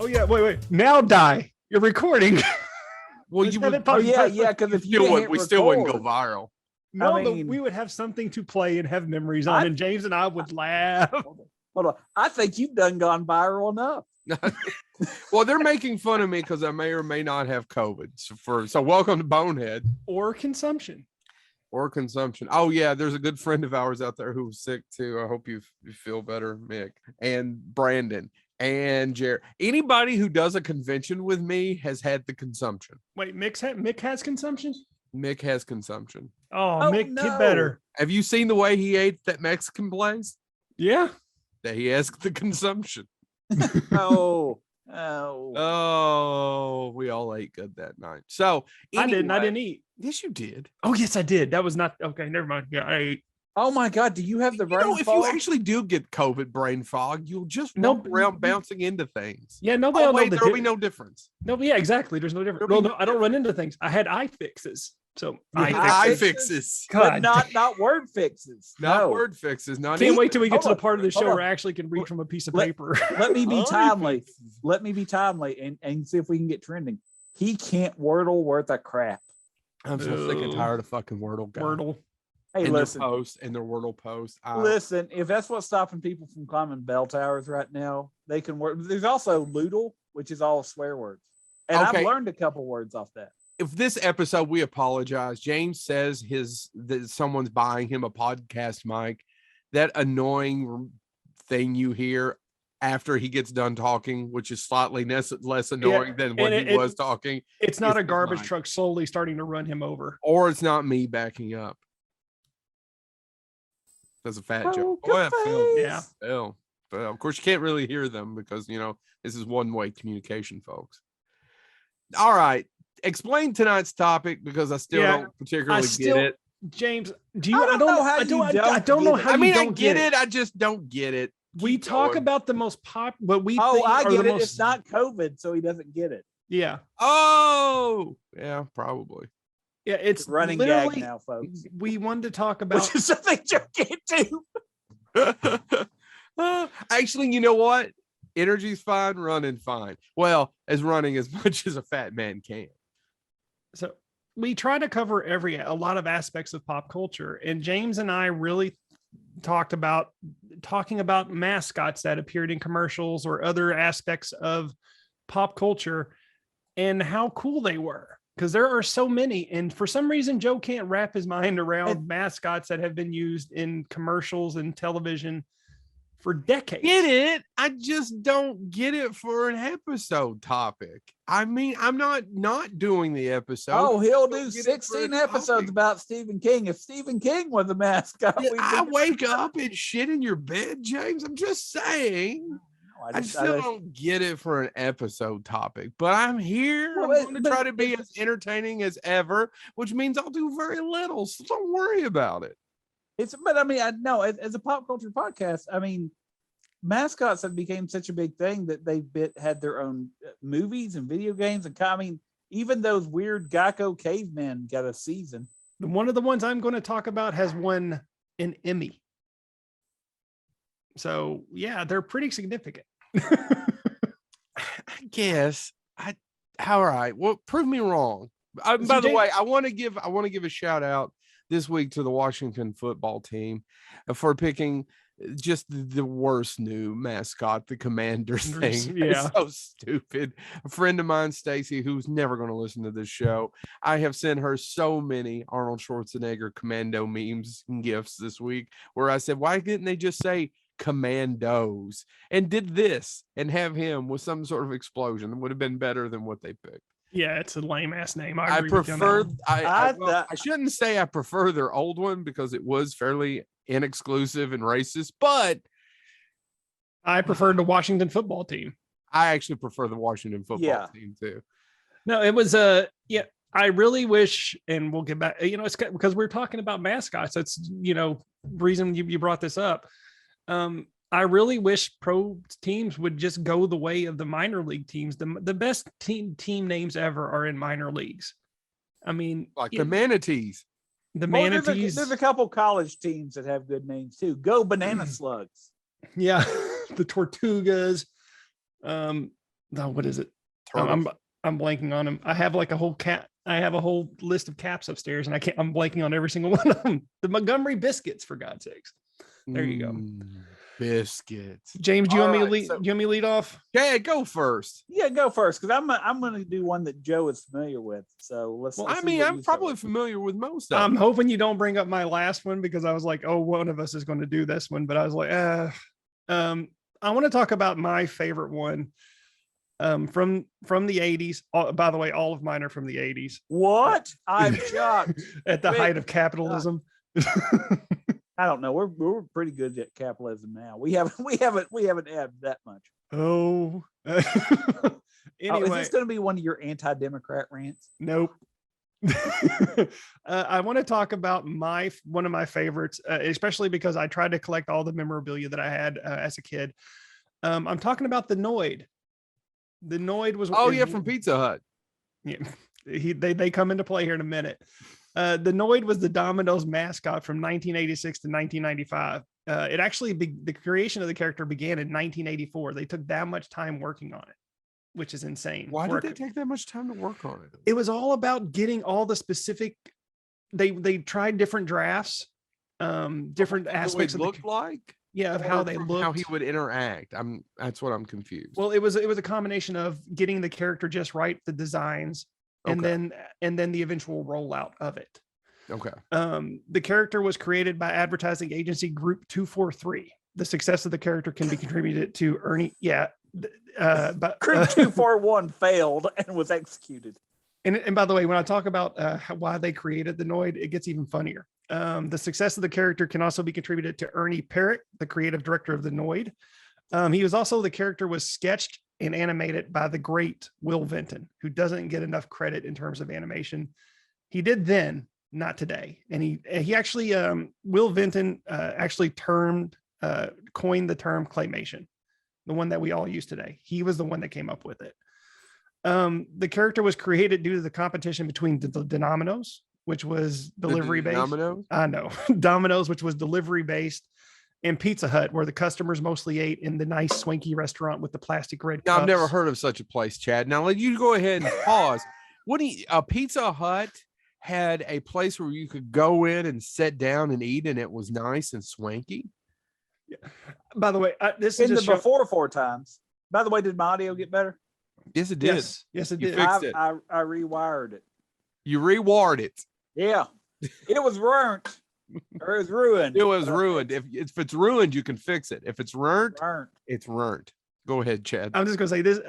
Oh yeah, wait. Now die. You're recording. Well, you would. Oh yeah, because if we still wouldn't go viral. No, we would have something to play and have memories on, and James and I would laugh. Hold on. I think you've done gone viral enough. Well, they're making fun of me because I may or may not have COVID. So welcome to Bonehead. Or consumption. Oh yeah, there's a good friend of ours out there who's sick too. I hope you feel better, Mick and Brandon and Jared. Anybody who does a convention with me has had the consumption. Wait, Mick has consumption? Mick has consumption. Oh Mick, no. Get better. Have you seen the way he ate that Mexican place? Yeah. That he has the consumption. Oh, we all ate good that night. So anyway, I didn't eat. Yes, you did. Oh, yes, I did. That was not okay. Never mind. Yeah, I ate. Oh my God, do you have the brain fog? If you actually do get COVID brain fog, you'll just walk around bouncing into things. Yeah, nobody. There'll be no difference. No, yeah, exactly. There's no difference. No, I don't run into things. I had eye fixes. So eye fixes. But not word fixes. Not word fixes. Can't wait till we get to the part of the show where I actually can read from a piece of paper. Let me be timely. Let me be timely and see if we can get trending. He can't Wordle worth of crap. I'm so sick and tired of fucking Wordle guys. Wordle. Hey, listen. Their Wordle post. Listen, if that's what's stopping people from climbing bell towers right now, they can work. There's also Loodle, which is all swear words. And I've learned a couple words off that. If this episode, we apologize. James says that someone's buying him a podcast mic. That annoying thing you hear after he gets done talking, which is slightly less annoying than when he was talking. It's not a garbage truck slowly starting to run him over. Or it's not me backing up. That's a fat joke. Phil. Yeah. Phil. But of course, you can't really hear them because, this is one-way communication, folks. All right. Explain tonight's topic because I still don't particularly get it. James, do you? I don't know how I don't know how. I mean, I get it. I just don't get it. We talk about the most pop, but we. Oh, I get it. It's not COVID, so he doesn't get it. Yeah. Oh, yeah, probably. Yeah, it's running gag now, folks. We wanted to talk about which is something you can't do. Actually, you know what? Energy's fine, running fine. Well, running as much as a fat man can. So we try to cover a lot of aspects of pop culture, and James and I really talking about mascots that appeared in commercials or other aspects of pop culture and how cool they were. Because there are so many, and for some reason, Joe can't wrap his mind around mascots that have been used in commercials and television for decades. Get it? I just don't get it for an episode topic. I mean, I'm not doing the episode. Oh, he'll do 16 episodes about Stephen King. If Stephen King was a mascot, I wake up and shit in your bed, James. I'm just saying. I still don't get it for an episode topic, but I'm here. I'm going to try to be as entertaining as ever, which means I'll do very little. So don't worry about it. But I mean, I know as a pop culture podcast, I mean, mascots have become such a big thing that they had their own movies and video games. And I mean, even those weird Geico cavemen got a season. One of the ones I'm going to talk about has won an Emmy. So yeah, they're pretty significant. I guess. All right. Well, prove me wrong. By the way, I want to give a shout out this week to the Washington football team for picking just the worst new mascot, the Commanders thing. Yeah, it's so stupid. A friend of mine, Stacy, who's never going to listen to this show, I have sent her so many Arnold Schwarzenegger commando memes and gifts this week where I said, why didn't they just say Commandos and did this and have him with some sort of explosion? It would have been better than what they picked. Yeah, it's a lame ass name. I prefer. I shouldn't say I prefer their old one because it was fairly inexclusive and racist, but I preferred the Washington football team. I actually prefer the Washington football team too. No, it was I really wish, and we'll get back. It's because we're talking about mascots. That's reason you brought this up. I really wish pro teams would just go the way of the minor league teams. The best team names ever are in minor leagues. I mean, like the Manatees. The Manatees. There's a couple college teams that have good names too. Go Banana Slugs. Yeah, the Tortugas. No, what is it? Turtles. I'm blanking on them. I have like a whole I have a whole list of caps upstairs, and I'm blanking on every single one of them. The Montgomery biscuits, for God's sakes. There you go. Biscuits. James, do you want me to Alright, lead? so- Do you want me to lead off? Yeah, go first. Yeah, go first because I'm going to do one that Joe is familiar with. So let's. Well, let's I see mean, what I'm you start probably with. familiar with most of I'm them. hoping you don't bring up my last one because I was like, oh, one of us is going to do this one. But I was like, I want to talk about my favorite one from the 80s. By the way, all of mine are from the 80s. What? I'm shocked. At the Wait, height of capitalism. I don't know. We're pretty good at capitalism now. We haven't had that much. Oh. Oh, is Anyway, this going to be one of your anti-democrat rants? nope. I want to talk about one of my favorites, especially because I tried to collect all the memorabilia that I had as a kid. I'm talking about the Noid. The Noid was From Pizza Hut. Yeah, they come into play here in a minute. The Noid was the Domino's mascot from 1986 to 1995. It actually the creation of the character began in 1984. They took that much time working on it, which is insane. Why did they take that much time to work on it? It was all about getting all the specific. They tried different drafts, different aspects of looked like. Yeah, of how they looked, how he would interact. That's what I'm confused. Well, it was a combination of getting the character just right, the designs, and then the eventual rollout of it. Okay. The character was created by advertising agency Group 243. The success of the character can be contributed to Ernie. Yeah. But Group 241 failed and was executed. And by the way, when I talk about why they created the Noid, it gets even funnier. The success of the character can also be contributed to Ernie Perrick, the creative director of the Noid. The character was sketched and animated by the great Will Vinton, who doesn't get enough credit in terms of animation. He did then, not today. And he actually, Will Vinton actually coined the term claymation, the one that we all use today. He was the one that came up with it. The character was created due to the competition between the Domino's, which was delivery based. Domino's? I know. Domino's, which was delivery based, and Pizza Hut, where the customers mostly ate in the nice swanky restaurant with the plastic red Now, cups. I've never heard of such a place, Chad. Now let you go ahead and pause. A Pizza Hut had a place where you could go in and sit down and eat, and it was nice and swanky. Yeah. By the way, this In is the just before 4 times. By the way, did my audio get better? Yes, it did. Yes, it You did. fixed it. I rewired it. You rewired it. Yeah, it was burnt or it was ruined. It was ruined. If it's ruined, you can fix it. If it's ruined, Burnt. it's ruined. Go ahead, Chad. I'm just gonna say this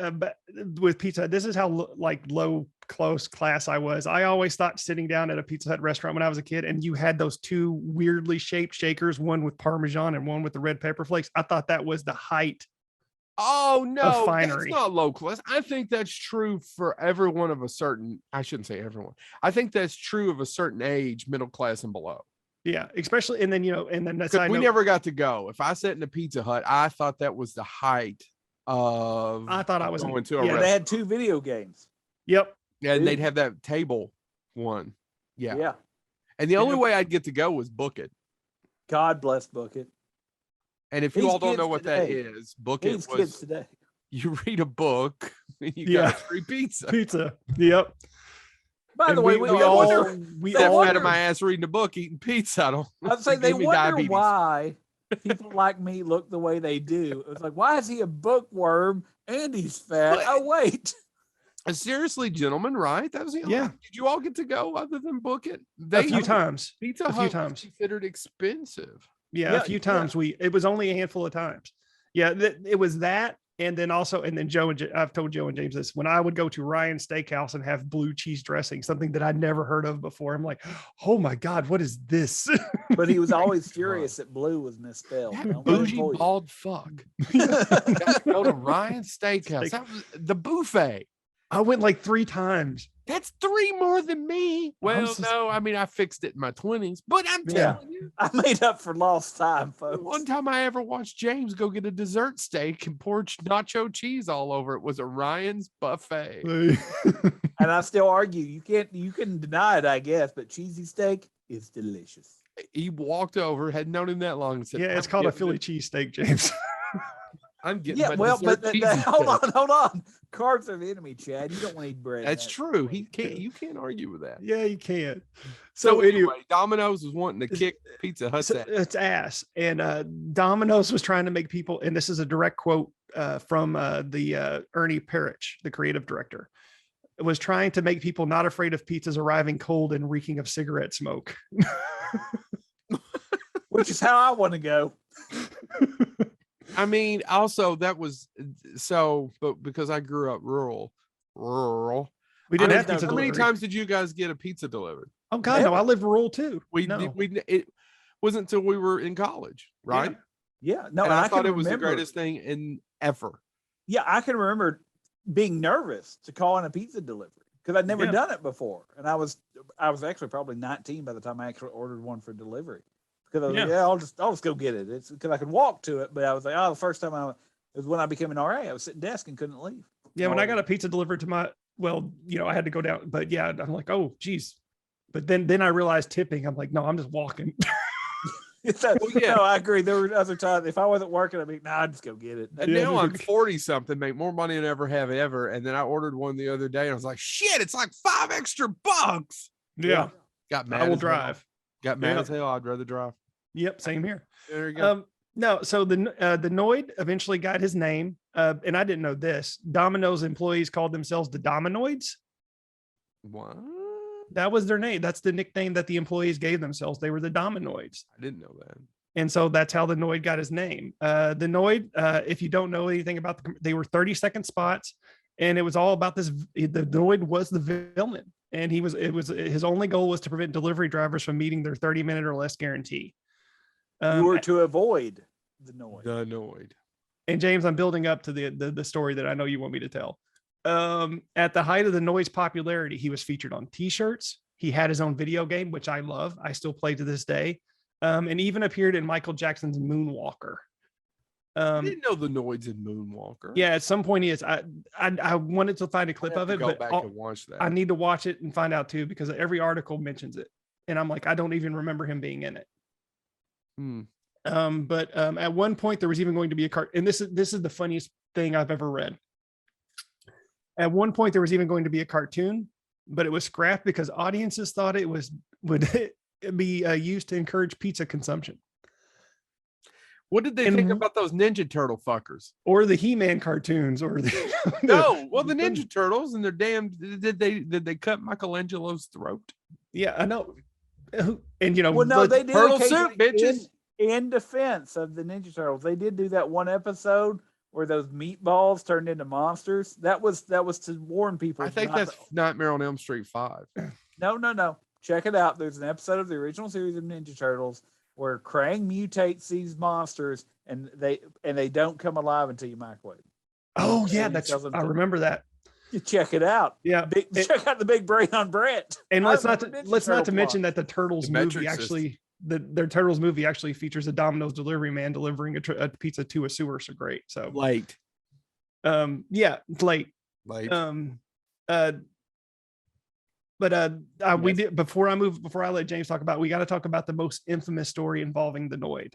with Pizza Hut, this is how low close class I was. I always thought sitting down at a Pizza Hut restaurant when I was a kid, and you had those two weirdly shaped shakers, one with Parmesan and one with the red pepper flakes. I thought that was the height. Oh no, finery. that's not low class. I think that's true for everyone of a certain. I shouldn't say everyone. I think that's true of a certain age, middle class and below. Yeah, especially and then that's Because we never got to go. If I sat in a Pizza Hut, I thought that was the height of. I thought I was going to a yeah, restaurant. They had 2 video games. Yep. Yeah, and they'd have that table one. Yeah. Yeah. And the only way I'd get to go was book it. God bless Book It. And if you These all don't kids know what that today. is, book it These kids was today. you read a book and you Yeah. got free pizza. Pizza. Yep. By And the way, we I all wonder, we they That all fat wonder- of my ass reading a book, eating pizza. I'd say it they gave me wonder diabetes. why people like me look the way they do. It was like, why is he a bookworm and he's fat? Well, Oh, wait. Seriously, gentlemen, right? That was the only. Yeah. Did you all get to go other than book it? a few times. Pizza a few Hut was times. considered expensive. Yeah, Yeah, a few yeah. times it was only a handful of times. Yeah, it was that. And then I've told Joe and James this, when I would go to Ryan's Steakhouse and have blue cheese dressing, something that I'd never heard of before. I'm like, oh my God, what is this? But he was always furious that blue was misspelled. That Don't let him bougie fool you. bald fuck. Got to go to Ryan's Steakhouse. That was the buffet. I went like 3 times. That's 3 more than me. Well, just- no, I mean I fixed it in my 20s, but I'm Yeah. telling you, I made up for lost time, the folks. one time I ever watched James go get a dessert steak and pour nacho cheese all over it was a Ryan's buffet. And I still argue you can deny it, I guess, but cheesy steak is delicious. He walked over, hadn't known him that long, and said, Yeah, it's "I'm called a giving Philly it-" cheesesteak, James. I'm getting Yeah, my well, but dessert cheesy hold cake. on. Carbs are the enemy, Chad. You don't want to eat bread. That's true. You can't argue with that. Yeah, you can. So anyway, Domino's was wanting to kick Pizza Hut's ass. It's ass. And Domino's was trying to make people, and this is a direct quote from the Ernie Parrish, the creative director, was trying to make people not afraid of pizzas arriving cold and reeking of cigarette smoke. Which is how I want to go. I mean, also that was so, but because I grew up rural, we didn't have pizza how many delivery. times did you guys get a pizza delivered? Oh God, no! I lived rural too. It wasn't until we were in college, right? Yeah. No, and I thought can it was remember, the greatest thing in ever. Yeah, I can remember being nervous to call in a pizza delivery because I'd never done it before, and I was actually probably 19 by the time I actually ordered one for delivery. Because I was like, I'll just go get it. It's because I could walk to it, but I was like, the first time it was when I became an RA. I was sitting desk and couldn't leave. Yeah, when I got a pizza delivered to my, I had to go down, but yeah, I'm like, oh geez. But then I realized tipping. I'm like, no, I'm just walking. No, I agree. There were other times if I wasn't working, I'd be, I'd just go get it. And now I'm 40 something, make more money than I ever have ever. And then I ordered one the other day and I was like, shit, it's like $5 extra. Yeah. Got mad. I will drive. Got mad as hell. I'd rather drive. Yep, same here. There you go. No, so the Noid eventually got his name, and I didn't know this. Domino's employees called themselves the Dominoids. What? That was their name. That's the nickname that the employees gave themselves. They were the Dominoids. I didn't know that. And so that's how the Noid got his name. The Noid, if you don't know anything about they were 30-second spots, and it was all about this. The Noid was the villain, and his only goal was to prevent delivery drivers from meeting their 30-minute or less guarantee. You were to avoid the Noid. The Noid. And James, I'm building up to the story that I know you want me to tell. At the height of the Noid's popularity, he was featured on T-shirts. He had his own video game, which I love. I still play to this day. And even appeared in Michael Jackson's Moonwalker. I didn't know the Noid's in Moonwalker. Yeah, at some point he is. I wanted to find a clip of it, but back and watch that. I need to watch it and find out too, because every article mentions it, and I'm like, I don't even remember him being in it. But at one point there was even going to be a cart, and this is the funniest thing I've ever read. At one point there was even going to be a cartoon, but it was scrapped because audiences thought it would be used to encourage pizza consumption. What did they think about those Ninja Turtle fuckers? Or the He-Man cartoons, or the the Ninja Turtles and their damn did they cut Michelangelo's throat? Yeah, I know. And they did turtle soup, bitches. In defense of the Ninja Turtles, they did do that one episode where those meatballs turned into monsters. That was to warn people. I think that's Nightmare on Elm Street 5. No. Check it out. There's an episode of the original series of Ninja Turtles where Krang mutates these monsters and they don't come alive until you microwave. Oh yeah, I remember that. You check it out. Yeah, check out the big brain on Brett. And let's not to mention that the Turtles movie actually, their Turtles movie actually features a Domino's delivery man delivering a pizza to a sewer. So great. So late. Yeah, late. We did before I let James talk about, we got to talk about the most infamous story involving the Noid.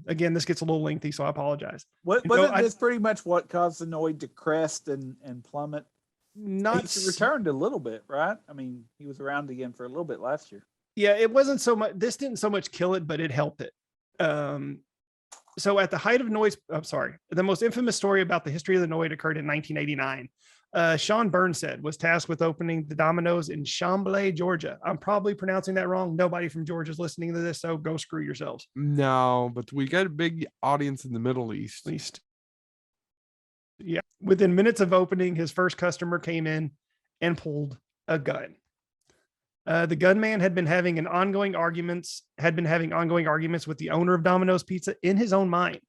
Again, this gets a little lengthy, so I apologize. Wasn't this pretty much what caused the Noid to crest and plummet? He returned a little bit, right? I mean, he was around again for a little bit last year. Yeah, it wasn't so much. This didn't so much kill it, but it helped it. So at the height of Noid's, the most infamous story about the history of the Noid occurred in 1989. Sean Burnsett was tasked with opening the Domino's in Chambly, Georgia. I'm probably pronouncing that wrong. Nobody from Georgia is listening to this, so go screw yourselves. No, but we got a big audience in the Middle East. Yeah. Within minutes of opening, his first customer came in and pulled a gun. The gunman had been having ongoing arguments with the owner of Domino's Pizza in his own mind.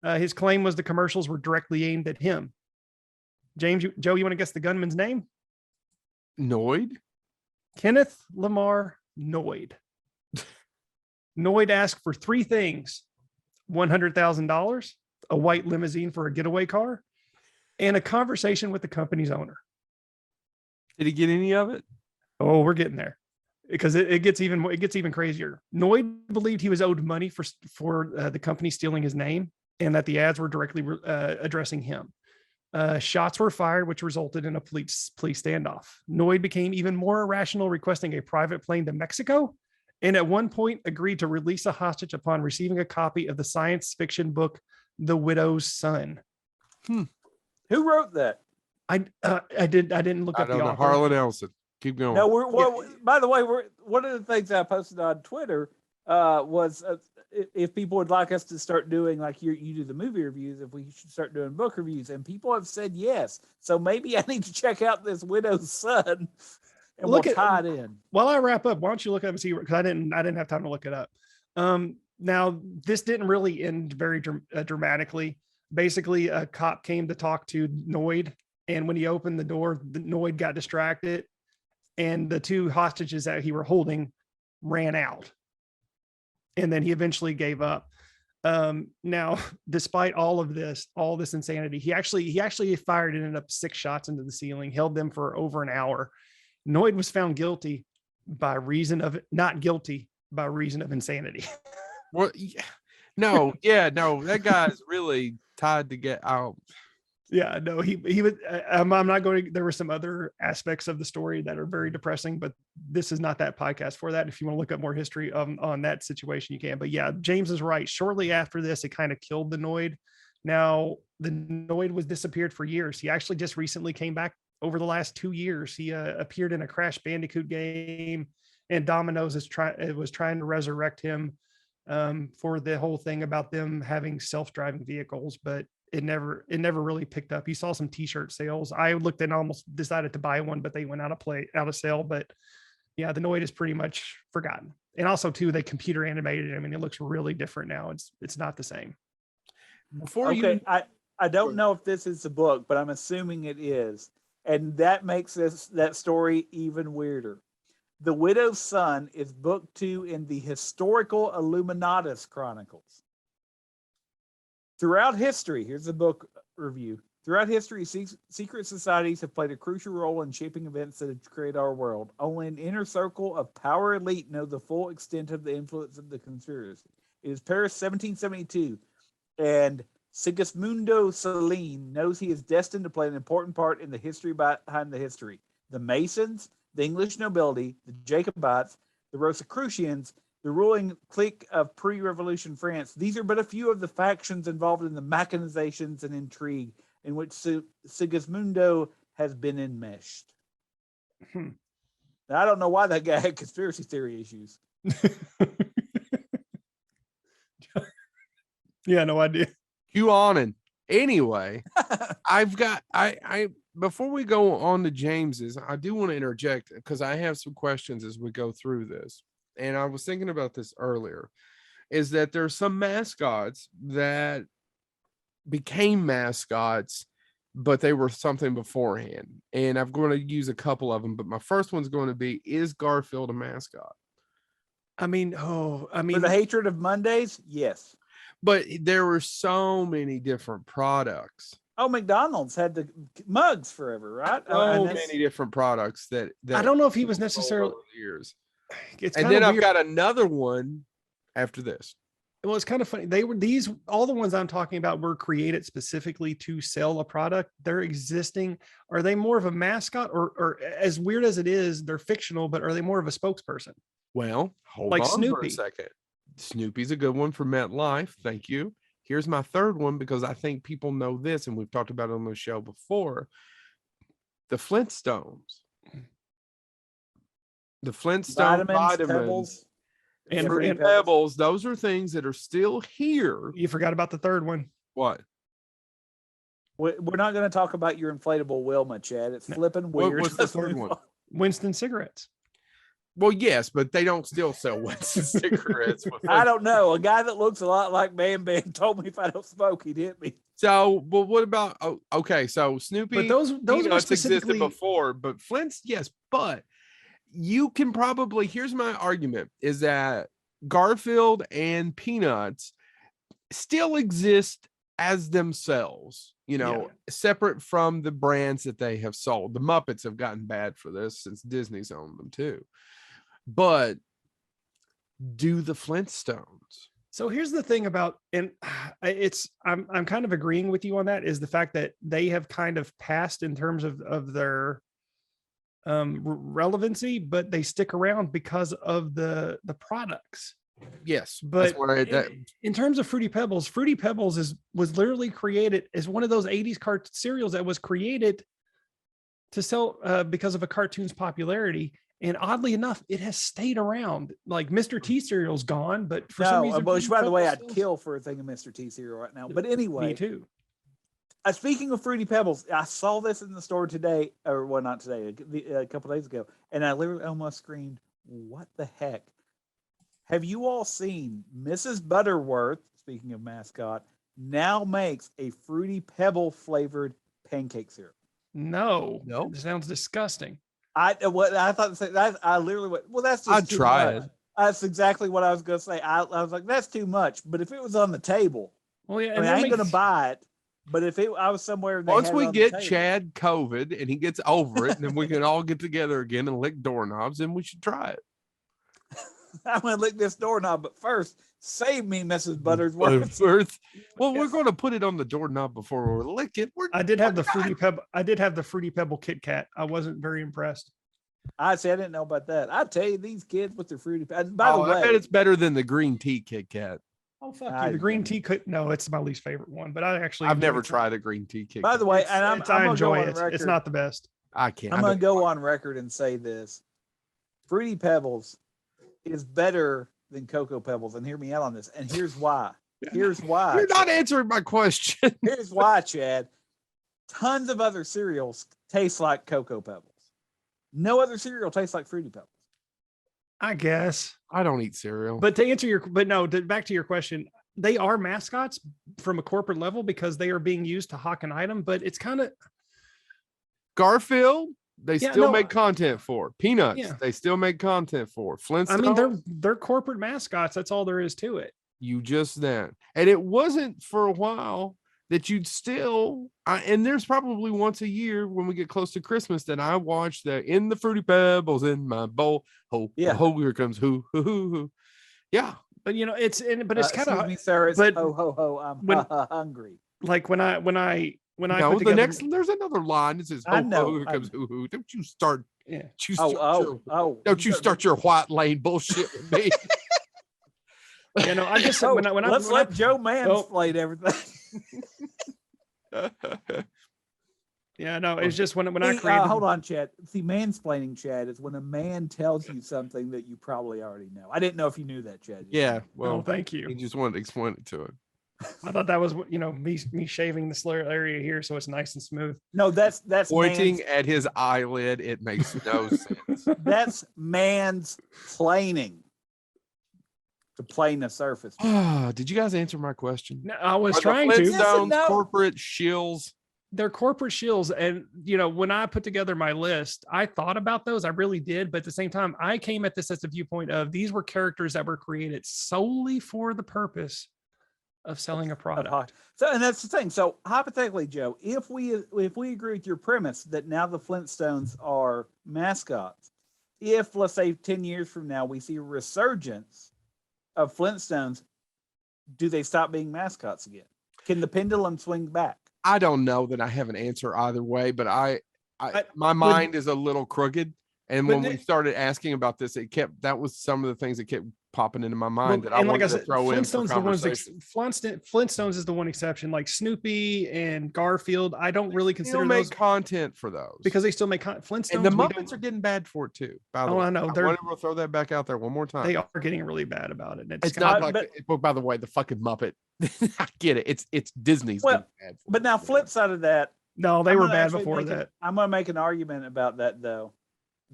His claim was the commercials were directly aimed at him. James, Joe, you want to guess the gunman's name? Noid? Kenneth Lamar Noid. Noid asked for three things: $100,000, a white limousine for a getaway car, and a conversation with the company's owner. Did he get any of it? Oh, we're getting there, because it gets even crazier. Noid believed he was owed money for the company stealing his name, and that the ads were directly addressing him. Shots were fired, which resulted in a police standoff. Noid became even more irrational, requesting a private plane to Mexico, and at one point agreed to release a hostage upon receiving a copy of the science fiction book The Widow's Son. Who wrote that? I didn't look I at the don't know. author. Harlan Ellison. Keep going. No, by the way, one of the things I posted on Twitter was if people would like us to start doing like you do the movie reviews, if we should start doing book reviews, and people have said yes. So maybe I need to check out this Widow's Son and we'll tie it in. While I wrap up, why don't you look up and see, because I didn't have time to look it up. Now this didn't really end very dramatically. Basically, a cop came to talk to Noid, and when he opened the door, the Noid got distracted, and the two hostages that he were holding ran out. And then he eventually gave up. Now, despite all this insanity, he actually fired and ended up 6 shots into the ceiling, held them for over an hour. Noid was found guilty by reason of not guilty by reason of insanity. Well, no, that guy's really tied to get out. Yeah, no, he was. I'm not going to. There were some other aspects of the story that are very depressing, but this is not that podcast for that. If you want to look up more history on that situation, you can. But yeah, James is right. Shortly after this, it kind of killed the Noid. Now the Noid was disappeared for years. He actually just recently came back over the last 2 years. He appeared in a Crash Bandicoot game, and Domino's was trying to resurrect him for the whole thing about them having self-driving vehicles, but it never really picked up. You saw some t-shirt sales. I looked and almost decided to buy one, but they went out of sale. But yeah, the Noid is pretty much forgotten. And also too, they computer animated it. I mean, it looks really different now. It's not the same. I don't know if this is the book, but I'm assuming it is. And that makes that story even weirder. The Widow's Son is book 2 in the historical Illuminatus Chronicles. Throughout history, here's the book review. Throughout history, secret societies have played a crucial role in shaping events that have created our world. Only an inner circle of power elite know the full extent of the influence of the conspiracy. It is Paris 1772, and Sigismundo Celine knows he is destined to play an important part in the history behind the history. The Masons, the English nobility, the Jacobites, the Rosicrucians, the ruling clique of pre-revolution France. These are but a few of the factions involved in the machinations and intrigue in which Sigismundo has been enmeshed. Now, I don't know why that guy had conspiracy theory issues. Yeah, no idea. QAnon. Anyway, I before we go on to James's, I do want to interject because I have some questions as we go through this. And I was thinking about this earlier, is that there's some mascots that became mascots, but they were something beforehand. And I'm going to use a couple of them, but my first one's going to be, is Garfield a mascot? For the hatred of Mondays, yes. But there were so many different products. Oh, McDonald's had the mugs forever, right? So many different products that I don't know if he was necessarily years. And then I've got another one after this. Well, it's kind of funny. All the ones I'm talking about were created specifically to sell a product. They're existing. Are they more of a mascot, or as weird as it is, they're fictional, but are they more of a spokesperson? Well, hold like on Snoopy. for a second. Snoopy's a good one for MetLife. Thank you. Here's my third one, because I think people know this, and we've talked about it on the show before. The Flintstones. The Flintstone vitamins and Pebbles. Those are things that are still here. You forgot about the third one. What? We're not going to talk about your inflatable Wilma, Chad. It's flipping weird. What's the third one? Winston Cigarettes. Well, yes, but they don't still sell Winston cigarettes. I don't know. A guy that looks a lot like Bam Bam told me if I don't smoke, he'd hit me. So, but what about? Oh, okay, so Snoopy. But those were specifically existed before, but Flint's, yes, but you can probably. Here's my argument: is that Garfield and Peanuts still exist as themselves, separate from the brands that they have sold. The Muppets have gotten bad for this since Disney's owned them too. But do the Flintstones So here's the thing about, and I'm kind of agreeing with you on that, is the fact that they have kind of passed in terms of their relevancy, but they stick around because of the products. Yes, But that's in terms of Fruity Pebbles was literally created as one of those 80s cereals that was created to sell because of a cartoon's popularity. And oddly enough, it has stayed around. Like Mr. T cereal's gone, but for some reason, which by the way, I'd Pebbles kill for a thing of Mr. T cereal right now. But anyway, me too. Speaking of Fruity Pebbles, I saw this in the store today, or well, not today, a couple days ago, and I literally almost screamed, "What the heck?" Have you all seen Mrs. Butterworth, speaking of Mascot, now makes a Fruity Pebble flavored pancake syrup? No, it sounds disgusting. I thought that I literally went, well, that's just I'd too try much. it. That's exactly what I was going to say. I was like, that's too much. But if it was on the table, well, yeah, I mean, I ain't going to buy it. But if I was somewhere, and once we get Chad COVID and he gets over it, then we can all get together again and lick doorknobs, and we should try it. I'm going to lick this doorknob, but first, save me, Mrs. Butterworth. Well, we're going to put it on the doorknob before we lick it. I did have the Fruity Pebble. I did have the Fruity Pebble Kit Kat. I wasn't very impressed. I didn't know about that. I tell you, these kids with their Fruity Pebbles. By the way, I bet it's better than the green tea Kit Kat. Oh, fuck you. The green tea no, it's my least favorite one, but I've never tried a green tea Kit Kat. By the way, and I enjoy it. It's not the best. I can't. I'm going to go on record and say this. Fruity Pebbles is better than Cocoa Pebbles, and hear me out on this. And here's why. Here's why. You're not answering my question. Here's why, Chad. Tons of other cereals taste like Cocoa Pebbles. No other cereal tastes like Fruity Pebbles. I guess. I don't eat cereal. But to answer back to your question, they are mascots from a corporate level because they are being used to hawk an item, but it's kind of Garfield. They still make content for Peanuts. Yeah. They still make content for Flintstones. I mean, they're corporate mascots. That's all there is to it. And it wasn't for a while that you'd still, and there's probably once a year when we get close to Christmas that I watch in the Fruity Pebbles in my bowl. Oh, here comes who. Yeah. But it's kind of me, sir, it's ho ho ho. I'm hungry. Like when I there's another line that says ho here comes who. Don't you start don't you start your white lane bullshit with me. I just let's let Joe mansplain everything. Yeah, no, it's just when I created. Hold on, Chad. See, mansplaining, Chad, is when a man tells you something that you probably already know. I didn't know if you knew that, Chad. Yeah, well, thank you. He just wanted to explain it to him. I thought that was me shaving this area here so it's nice and smooth. No, that's pointing at his eyelid. It makes no sense. That's mansplaining. To plane the surface. Did you guys answer my question? No, I was trying to. Flintstones, corporate shills. They're corporate shills. And, when I put together my list, I thought about those. I really did. But at the same time, I came at this as the viewpoint of these were characters that were created solely for the purpose of selling a product. So, and that's the thing. So hypothetically, Joe, if we agree with your premise that now the Flintstones are mascots, if let's say 10 years from now, we see a resurgence of Flintstones, do they stop being mascots again? Can the pendulum swing back? I don't know that I have an answer either way, but my mind is a little crooked. And when we started asking about this, that was some of the things that kept popping into my mind that I wanted to throw in for conversation. Flintstones is the one exception. Like Snoopy and Garfield, I don't really consider those make content for those because they still make Flintstones. And the Muppets are getting bad for it too. By the way, I know. I wanted to throw that back out there one more time. They are getting really bad about it. It's not like. By the way, the fucking Muppet. I get it. It's Disney's. Well, but now flip side of that. No, they were bad before that. I'm going to make an argument about that though.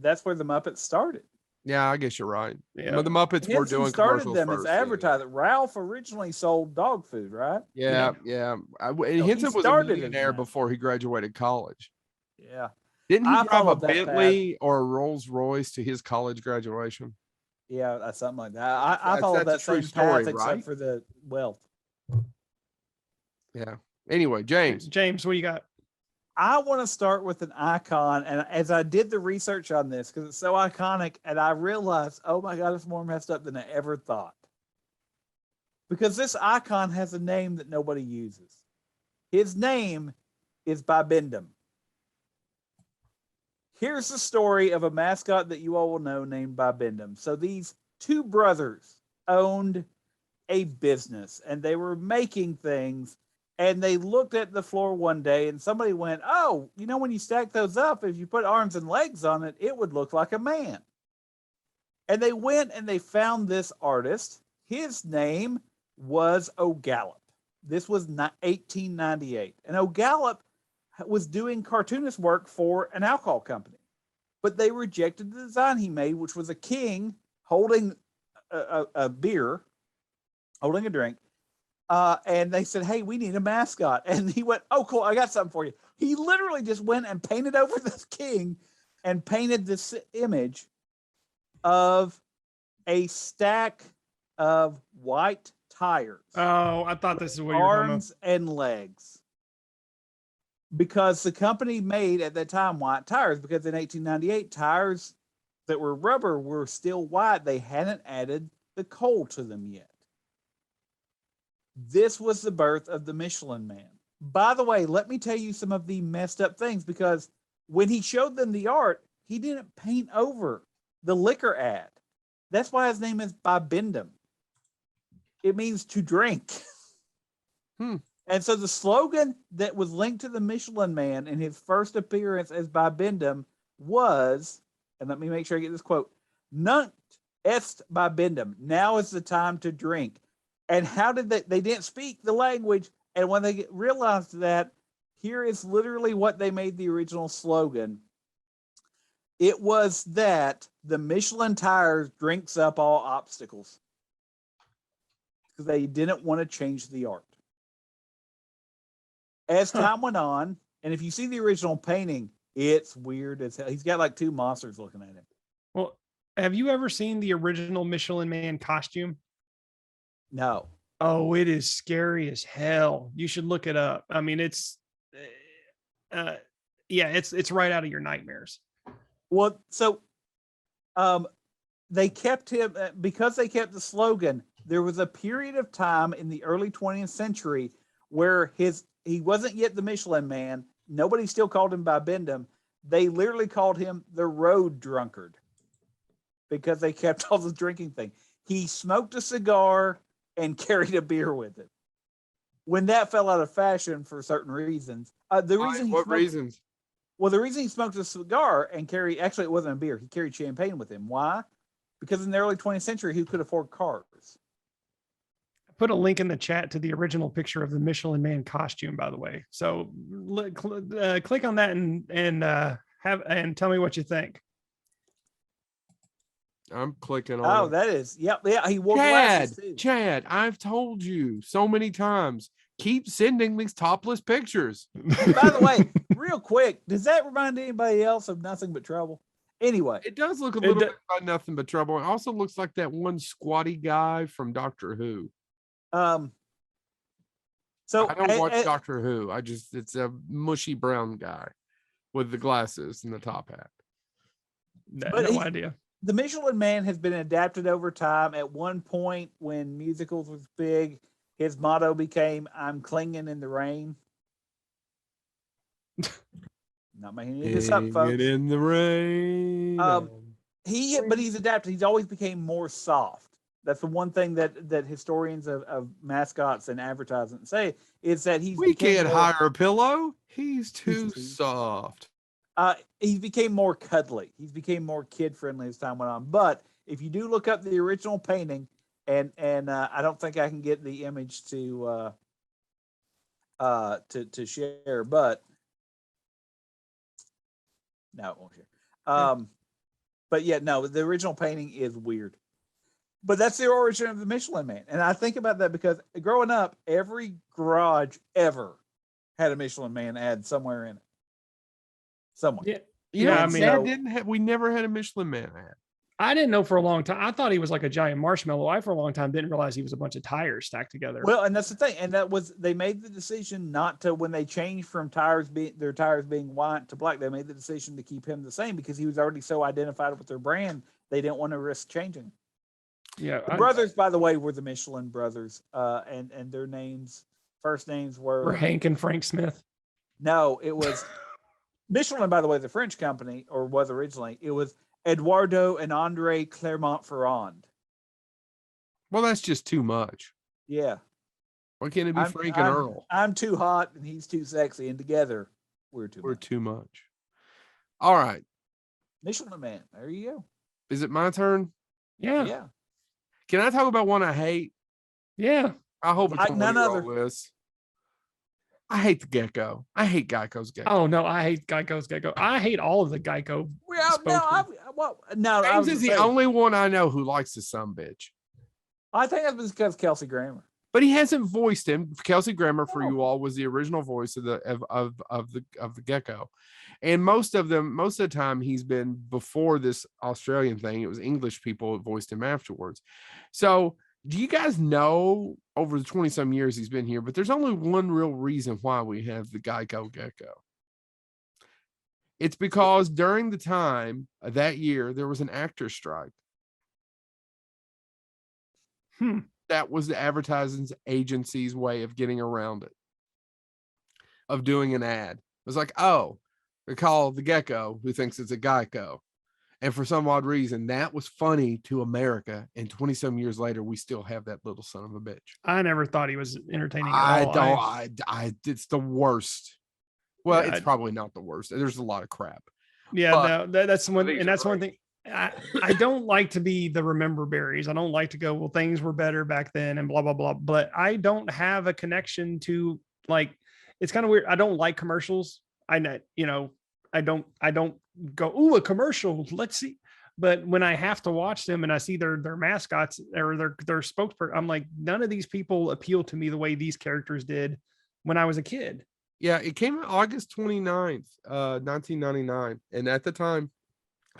That's where the Muppets started. Yeah, I guess you're right. Yeah, but the Muppets were doing started them as advertising. Ralph originally sold dog food, right? Yeah. Henson was a millionaire before he graduated college. Yeah. Didn't he drive a Bentley or a Rolls Royce to his college graduation? Yeah, something like that. I followed that same path except for the wealth. Yeah. Anyway, James, what you got? I want to start with an icon, and as I did the research on this, because it's so iconic, and I realized, oh my God, it's more messed up than I ever thought. because this icon has a name that nobody uses. His name is Bibendum. Here's the story of a mascot that you all will know named Bibendum. So these two brothers owned a business and they were making things, and they looked at the floor one day and somebody went, "Oh, you know, when you stack those up, if you put arms and legs on it, it would look like a man." And they went and they found this artist. His name was O'Gallop. This was 1898. And O'Gallop was doing cartoonist work for an alcohol company, but they rejected the design he made, which was a king holding a beer, holding a drink. And they said, "Hey, we need a mascot." And he went, "Oh, cool, I got something for you." He literally just went and painted over this king and painted this image of a stack of white tires. Oh, I thought this is what you were talking about. Arms and legs. Because the company made at that time white tires, because in 1898 tires that were rubber were still white. They hadn't added the coal to them yet. This was the birth of the Michelin Man. By the way, let me tell you some of the messed up things, because when he showed them the art, he didn't paint over the liquor ad. That's why his name is Bibendum. It means to drink. And so the slogan that was linked to the Michelin Man in his first appearance as Bibendum was, and let me make sure I get this quote, "Nunc est Bibendum. Now is the time to drink." And how did they didn't speak the language. And when they realized that, here is literally what they made the original slogan. It was that the Michelin tires drinks up all obstacles, because they didn't want to change the art. As time went on, and if you see the original painting, it's weird as hell. He's got like two monsters looking at him. Well, have you ever seen the original Michelin Man costume? No. Oh, it is scary as hell. You should look it up. I mean, it's it's right out of your nightmares. Well, so they kept him, because they kept the slogan. There was a period of time in the early 20th century where he wasn't yet the Michelin Man. Nobody still called him Bibendum. They literally called him the Road Drunkard, because they kept all the drinking thing. He smoked a cigar and carried a beer with him. When that fell out of fashion for certain reasons, reasons? Well, the reason he smoked a cigar and actually it wasn't a beer. He carried champagne with him. Why? Because in the early 20th century, who could afford cars? Put a link in the chat to the original picture of the Michelin Man costume, by the way. So click on that and tell me what you think. I'm clicking on. Oh, it. that is, yep, yeah. He wore glasses too. Chad, I've told you so many times. Keep sending these topless pictures. By the way, real quick, does that remind anybody else of Nothing But Trouble? Anyway, it does look a little bit like Nothing But Trouble. It also looks like that one squatty guy from Doctor Who. So I don't watch Doctor Who. It's a mushy brown guy with the glasses and the top hat. No idea. The Michelin Man has been adapted over time. At one point, when musicals was big, his motto became, "I'm clinging in the rain." Not making this up, folks. Clinging in the rain. But he's adapted. He's always became more soft. That's the one thing that historians of mascots and advertising say, is that we can't hire a pillow. He's too soft. He became more cuddly. He became more kid friendly as time went on. But if you do look up the original painting, and I don't think I can get the image to share, but no, it won't share. But yeah, no, the original painting is weird. But that's the origin of the Michelin Man. And I think about that because growing up, every garage ever had a Michelin Man ad somewhere in it. Somewhere. Yeah. We never had a Michelin Man ad. I didn't know for a long time. I thought he was like a giant marshmallow. I, for a long time, didn't realize he was a bunch of tires stacked together. Well, and that's the thing. And they made the decision not to, when they changed from their tires being white to black, they made the decision to keep him the same because he was already so identified with their brand. They didn't want to risk changing. Yeah, The brothers, by the way, were the Michelin Brothers, and their first names we're were Hank and Frank Smith. no, it was Michelin. By the way, the French company, or was originally, it was Eduardo and Andre Clermont-Ferrand. Well, that's just too much. Yeah, Why can't it be Frank and Earl? I'm too hot and he's too sexy, and together we're too much. All right, Michelin Man. There you go. is it my turn? Yeah. Yeah. Can I talk about one I hate? Yeah. I hope it's None other. list. I hate the gecko. I hate Geico's gecko. Oh no, I hate Geico's gecko. I hate all of the Geico. No, James is the only one I know who likes the sumbitch. I think that's because Kelsey Grammer. But he hasn't voiced him. Kelsey Grammer, for Oh. you all, was the original voice of the gecko, and most of the time he's been before this Australian thing. It was English people that voiced him afterwards. So, do you guys know over the 20-some years he's been here? But there's only one real reason why we have the Geico gecko. It's because during the time of that year there was an actor strike. That was the advertising agency's way of getting around it, of doing an ad. It was like, oh, they call the gecko who thinks it's a Geico. And for some odd reason, that was funny to America. And 20-some years later, we still have that little son of a bitch. I never thought he was entertaining at all. It's the worst. Well, Yeah, it's probably not the worst. There's a lot of crap. Yeah, no, that's one, and that's one great. thing. I don't like to be the remember berries. I don't like to go, well, things were better back then and blah, blah, blah. But I don't have a connection to, like, it's kind of weird. I don't like commercials. I don't go, ooh, a commercial. Let's see. But when I have to watch them and I see their mascots or their spokesperson, I'm like, none of these people appeal to me the way these characters did when I was a kid. Yeah, it came out August 29th, 1999. And at the time,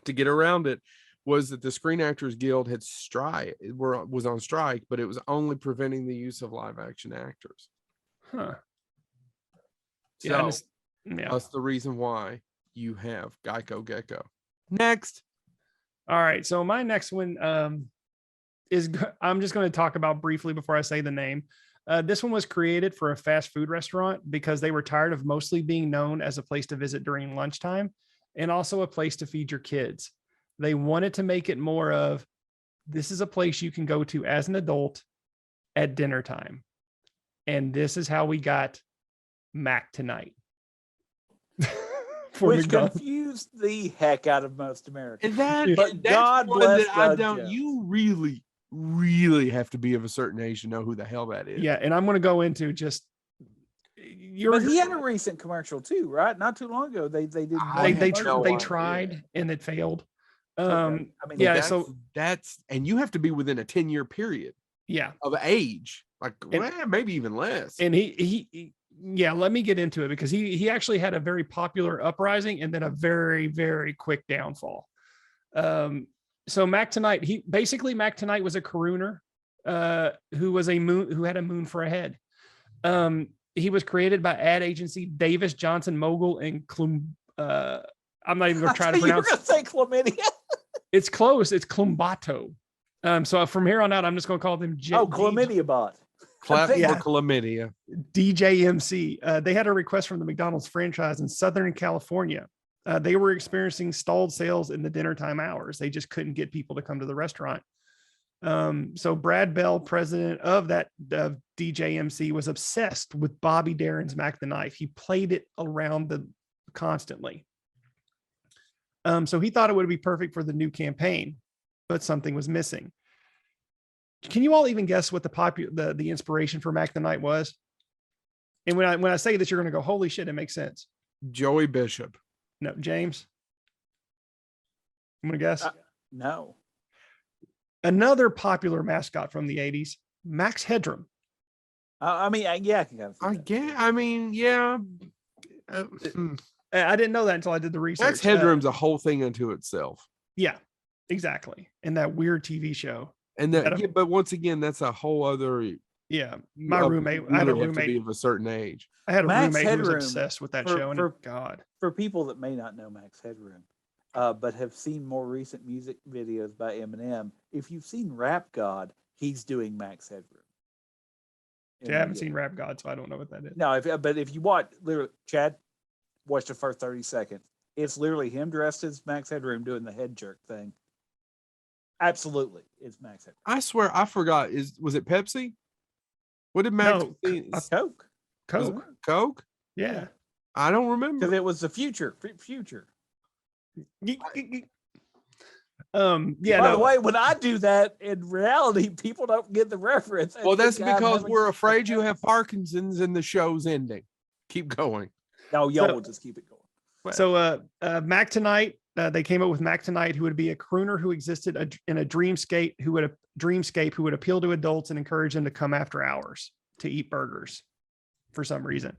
to get around it, was that the Screen Actors Guild was on strike, but it was only preventing the use of live action actors. Huh. So that's the reason why you have Geico Gecko. Next. All right. So my next one is, I'm just going to talk about briefly before I say the name. This one was created for a fast food restaurant because they were tired of mostly being known as a place to visit during lunchtime and also a place to feed your kids. They wanted to make it more of, this is a place you can go to as an adult at dinner time. And this is how we got Mac Tonight. Which confused the heck out of most Americans. But God bless you really have to be of a certain age to know who the hell that is. Yeah, and I'm going to go into just. But he had a recent commercial too, right? Not too long ago, they did. They tried and it failed. That's and you have to be within a 10-year period. Yeah, of age, like maybe even less. And he let me get into it because he actually had a very popular uprising and then a very, very quick downfall. So Mac Tonight, Mac Tonight was a crooner who had a moon for a head. He was created by ad agency Davis Johnson Mogul and I'm not even going to try to pronounce. You're going to say chlamydia. It's close. It's Clumbato. So from here on out, I'm just going to call them chlamydia bot. Clap for chlamydia. DJMC. They had a request from the McDonald's franchise in Southern California. They were experiencing stalled sales in the dinner time hours. They just couldn't get people to come to the restaurant. So Brad Bell, president of that DJMC, was obsessed with Bobby Darin's Mac the Knife. He played it around constantly. So he thought it would be perfect for the new campaign, but something was missing. Can you all even guess what the inspiration for Mac the Knife was? And when I say this, you're going to go, holy shit, it makes sense. Joey Bishop. No, James. I'm going to guess. No. Another popular mascot from the 80s, Max Headroom. I didn't know that until I did the research. Max Headroom's a whole thing unto itself. Yeah, exactly. And that weird TV show. And but once again, that's a whole other. Yeah, my roommate. I had a roommate to be of a certain age. I had a roommate who was obsessed with that show. And God, for people that may not know Max Headroom, but have seen more recent music videos by Eminem. If you've seen Rap God, he's doing Max Headroom. See, I haven't seen Rap God, so I don't know what that is. No, but if you watch, literally, Chad, watch the first 30 seconds. It's literally him dressed as Max Headroom doing the head jerk thing. Absolutely, it's Max Headroom. I swear, I forgot. Was it Pepsi? What did Max? Coke. Coke. Yeah, I don't remember because it was the future. Yeah. By the way, when I do that in reality, people don't get the reference. Well, that's because we're afraid you have Parkinson's and the show's ending. Keep going. No, y'all will just keep it going. So, Mac Tonight, they came up with Mac Tonight, who would be a crooner who existed in a dreamscape who would appeal to adults and encourage them to come after hours to eat burgers for some reason.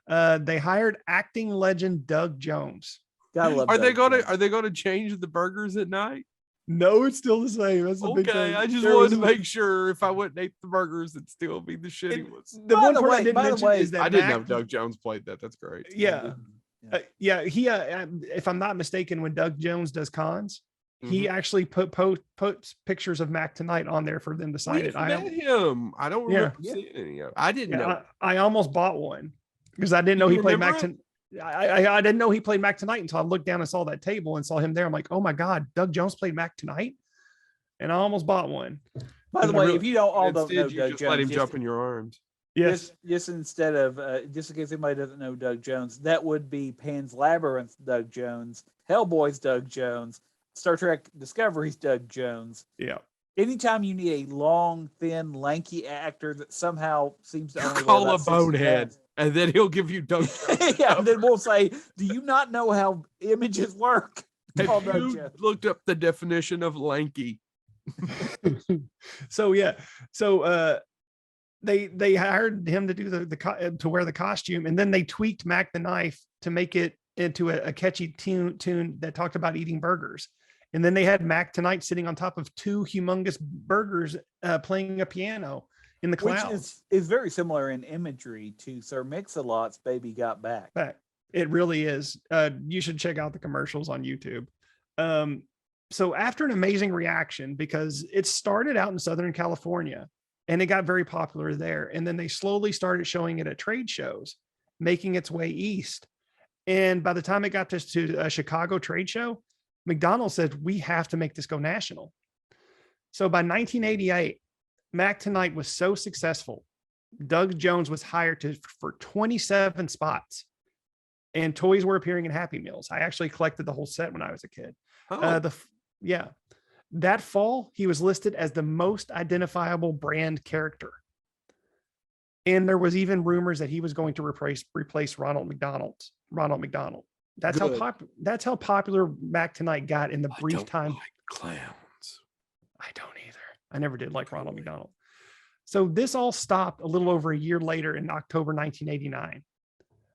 They hired acting legend Doug Jones. Are they going to change the burgers at night? No, it's still the same. That's the big thing. Okay, I just wanted to make sure if I wouldn't eat the burgers, it'd still be the shitty ones. The one part I didn't mention is that I didn't know Doug Jones played that. That's great. Yeah. He if I'm not mistaken, when Doug Jones does cons, he actually puts pictures of Mac Tonight on there for them to sign it. I met him. I don't remember seeing any of it. I didn't know. I almost bought one because I didn't know he played Mac Tonight. I didn't know he played Mac Tonight until I looked down and saw that table and saw him there. I'm like, oh my God, Doug Jones played Mac Tonight. And I almost bought one. By the way, if you don't know Doug Jones, let him jump in your arms. Yes. Just instead of, just in case anybody doesn't know Doug Jones, that would be Pan's Labyrinth Doug Jones, Hellboy's Doug Jones, Star Trek Discovery's Doug Jones. Yeah. Anytime you need a long, thin, lanky actor that somehow seems to only call a bonehead, and then he'll give you Doug Jones. Yeah, and then we'll say, do you not know how images work? Have you looked up the definition of lanky? So they hired him to do to wear the costume, and then they tweaked Mac the Knife to make it into a catchy tune that talked about eating burgers. And then they had Mac Tonight sitting on top of two humongous burgers, playing a piano in the clouds. Which is very similar in imagery to Sir Mix-a-Lot's Baby Got Back. It really is. You should check out the commercials on YouTube. So after an amazing reaction, because it started out in Southern California and it got very popular there, and then they slowly started showing it at trade shows, making its way east. And by the time it got to a Chicago trade show, McDonald's said, we have to make this go national. So by 1988, Mac Tonight was so successful, Doug Jones was hired for 27 spots, and toys were appearing in Happy Meals. I actually collected the whole set when I was a kid. That fall, he was listed as the most identifiable brand character. And there was even rumors that he was going to replace Ronald McDonald. That's how popular Mac Tonight got in the brief time. Like clowns. I don't either. I never did like Ronald McDonald. So this all stopped a little over a year later in October 1989.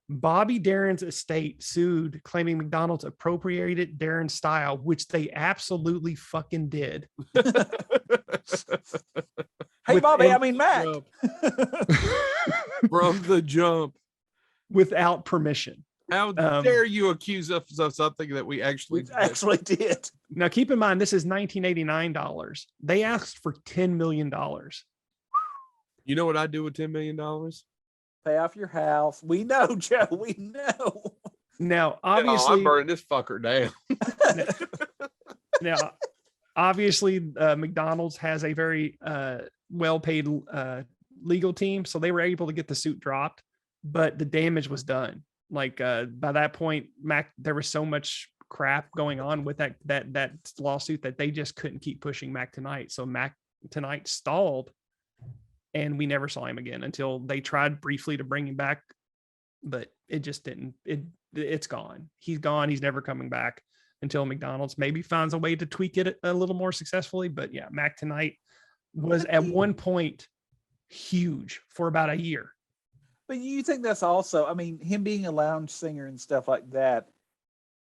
Bobby Darin's estate sued, claiming McDonald's appropriated Darin's style, which they absolutely fucking did. Hey, Bobby, I mean Mac. From the jump. Without permission. How dare you accuse us of something that we actually did? Now, keep in mind, this is $1989. They asked for $10 million. You know what I'd do with $10 million? Pay off your house. We know, Joe. We know. Now, obviously, I'm burning this fucker down. Now, obviously, McDonald's has a very well-paid legal team, so they were able to get the suit dropped, but the damage was done. Like by that point, there was so much crap going on with that lawsuit that they just couldn't keep pushing Mac Tonight. So Mac Tonight stalled, and we never saw him again until they tried briefly to bring him back, but it just didn't. It's gone. He's gone. He's never coming back until McDonald's maybe finds a way to tweak it a little more successfully. But yeah, Mac Tonight was at one point huge for about a year. But you think that's also, I mean, him being a lounge singer and stuff like that,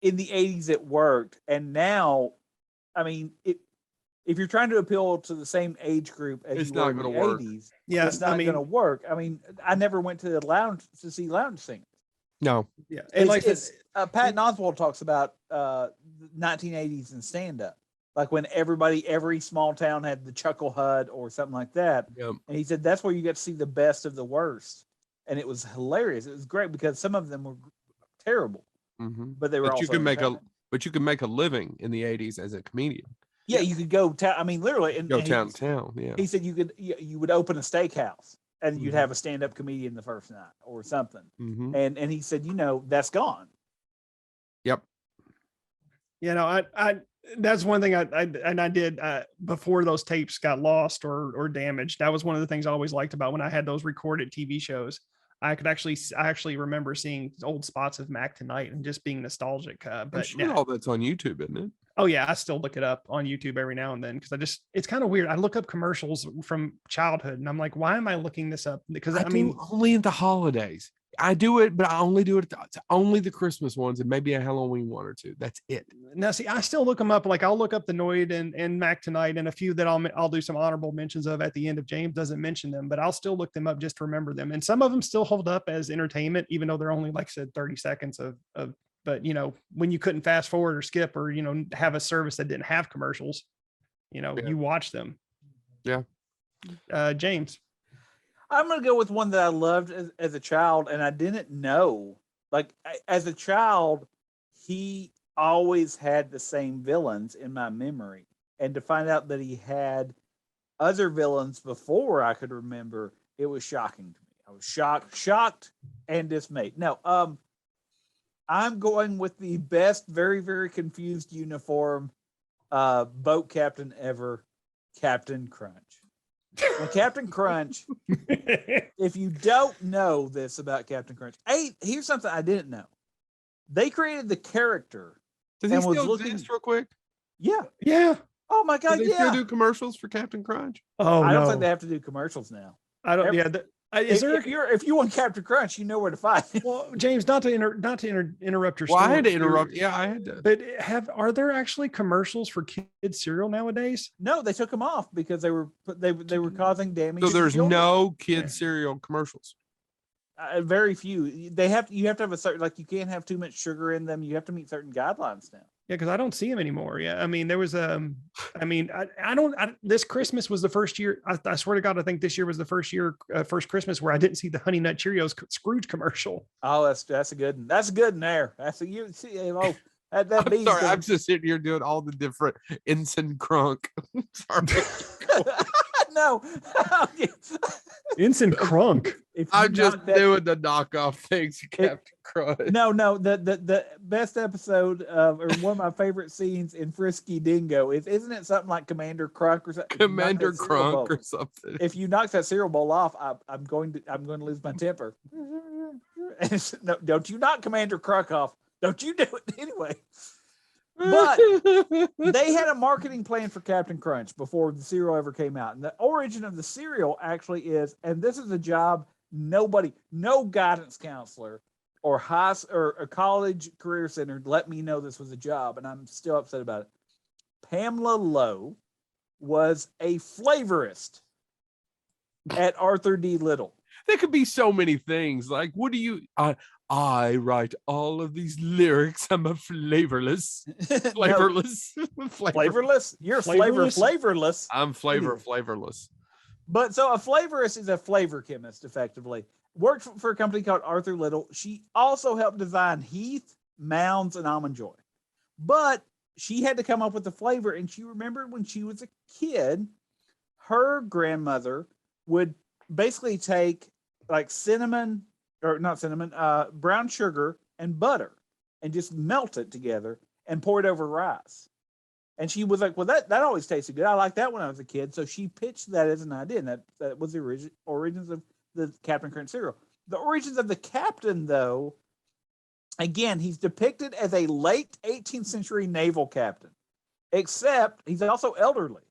in the 80s it worked. And now, I mean, if you're trying to appeal to the same age group as you were in the 80s, it's not going to work. I mean, I never went to the lounge to see lounge singers. No. Yeah. And Patton Oswalt talks about 1980s and stand up. Like when every small town had the Chuckle Hut or something like that. Yep. And he said that's where you get to see the best of the worst. And it was hilarious. It was great because some of them were terrible, but they were But also you can make a entertaining. living in the 80s as a comedian. Yeah, you could go I mean, literally, and Town to town. Yeah. he said you would open a steakhouse and you'd have a stand-up comedian the first night or something. And he said, that's gone. Yep. I that's one thing I did before those tapes got lost or damaged. That was one of the things I always liked about when I had those recorded TV shows. I actually remember seeing old spots of Mac Tonight and just being nostalgic. I'm But sure all that's on YouTube, isn't it? Oh yeah, I still look it up on YouTube every now and then because it's kind of weird. I look up commercials from childhood and I'm like, why am I looking this up? Because I mean, only in the holidays. I do it, but I only do it. It's only the Christmas ones and maybe a Halloween one or two. That's it. Now, see, I still look them up. Like I'll look up the Noid and Mac Tonight and a few that I'll do some honorable mentions of at the end if James doesn't mention them, but I'll still look them up just to remember them. And some of them still hold up as entertainment, even though they're only, like I said, 30 seconds of but when you couldn't fast forward or skip or, have a service that didn't have commercials, you watch them. Yeah. James. I'm going to go with one that I loved as a child, and I didn't know. Like, as a child, he always had the same villains in my memory. And to find out that he had other villains before I could remember, it was shocking to me. I was shocked and dismayed. No, I'm going with the best, very, very confused uniform boat captain ever, Captain Crunch. Now, Captain Crunch, if you don't know this about Captain Crunch, here's something I didn't know. They created the character. Does he still exist real quick? Yeah. Yeah. Oh my God, do they still do commercials for Captain Crunch? Oh, I don't think they have to do commercials now. I don't. If you want Captain Crunch, you know where to find it. Well, James, not to interrupt your story. Well, I had to interrupt. Yeah, I had to. But are there actually commercials for kids cereal nowadays? No, they took them off because they were causing damage. So there's no kids cereal commercials. Very few. You have to have a certain, like, you can't have too much sugar in them. You have to meet certain guidelines now. Yeah, because I don't see them anymore. Yeah, I mean, there was this Christmas was the first year. I swear to God, I think this year was the first Christmas where I didn't see the Honey Nut Cheerios Scrooge commercial. Oh, that's a good one. That's a good one there. That's a you see. Oh, that I'm sorry, I'm just sitting here doing all the different Ensign Crunk. Sorry. No. Ensign Crunk. I'm just doing the knockoff things, Captain Crunch. No, the best episode or one of my favorite scenes in Frisky Dingo isn't it something like Commander Crunk or something? Commander Crunk or something. If you knock that cereal bowl off, I'm going to lose my temper. No, don't you knock Commander Crunk off? Don't you do it anyway. But they had a marketing plan for Captain Crunch before the cereal ever came out. And the origin of the cereal actually is, and this is a job no guidance counselor or a college career center let me know this was a job, and I'm still upset about it. Pamela Lowe was a flavorist at Arthur D. Little. There could be so many things. Like, what do you... I write all of these lyrics. I'm a flavorless. Flavorless? You're flavorless. I'm flavorless. But so a flavorist is a flavor chemist, effectively. Worked for a company called Arthur Little. She also helped design Heath, Mounds, and Almond Joy. But she had to come up with the flavor, and she remembered when she was a kid, her grandmother would basically take like brown sugar and butter and just melt it together and pour it over rice. And she was like, well, that always tasted good. I liked that when I was a kid. So she pitched that as an idea, and that was the origins of the Captain Crunch cereal. The origins of the Captain, though, again, he's depicted as a late 18th century naval captain, except he's also elderly,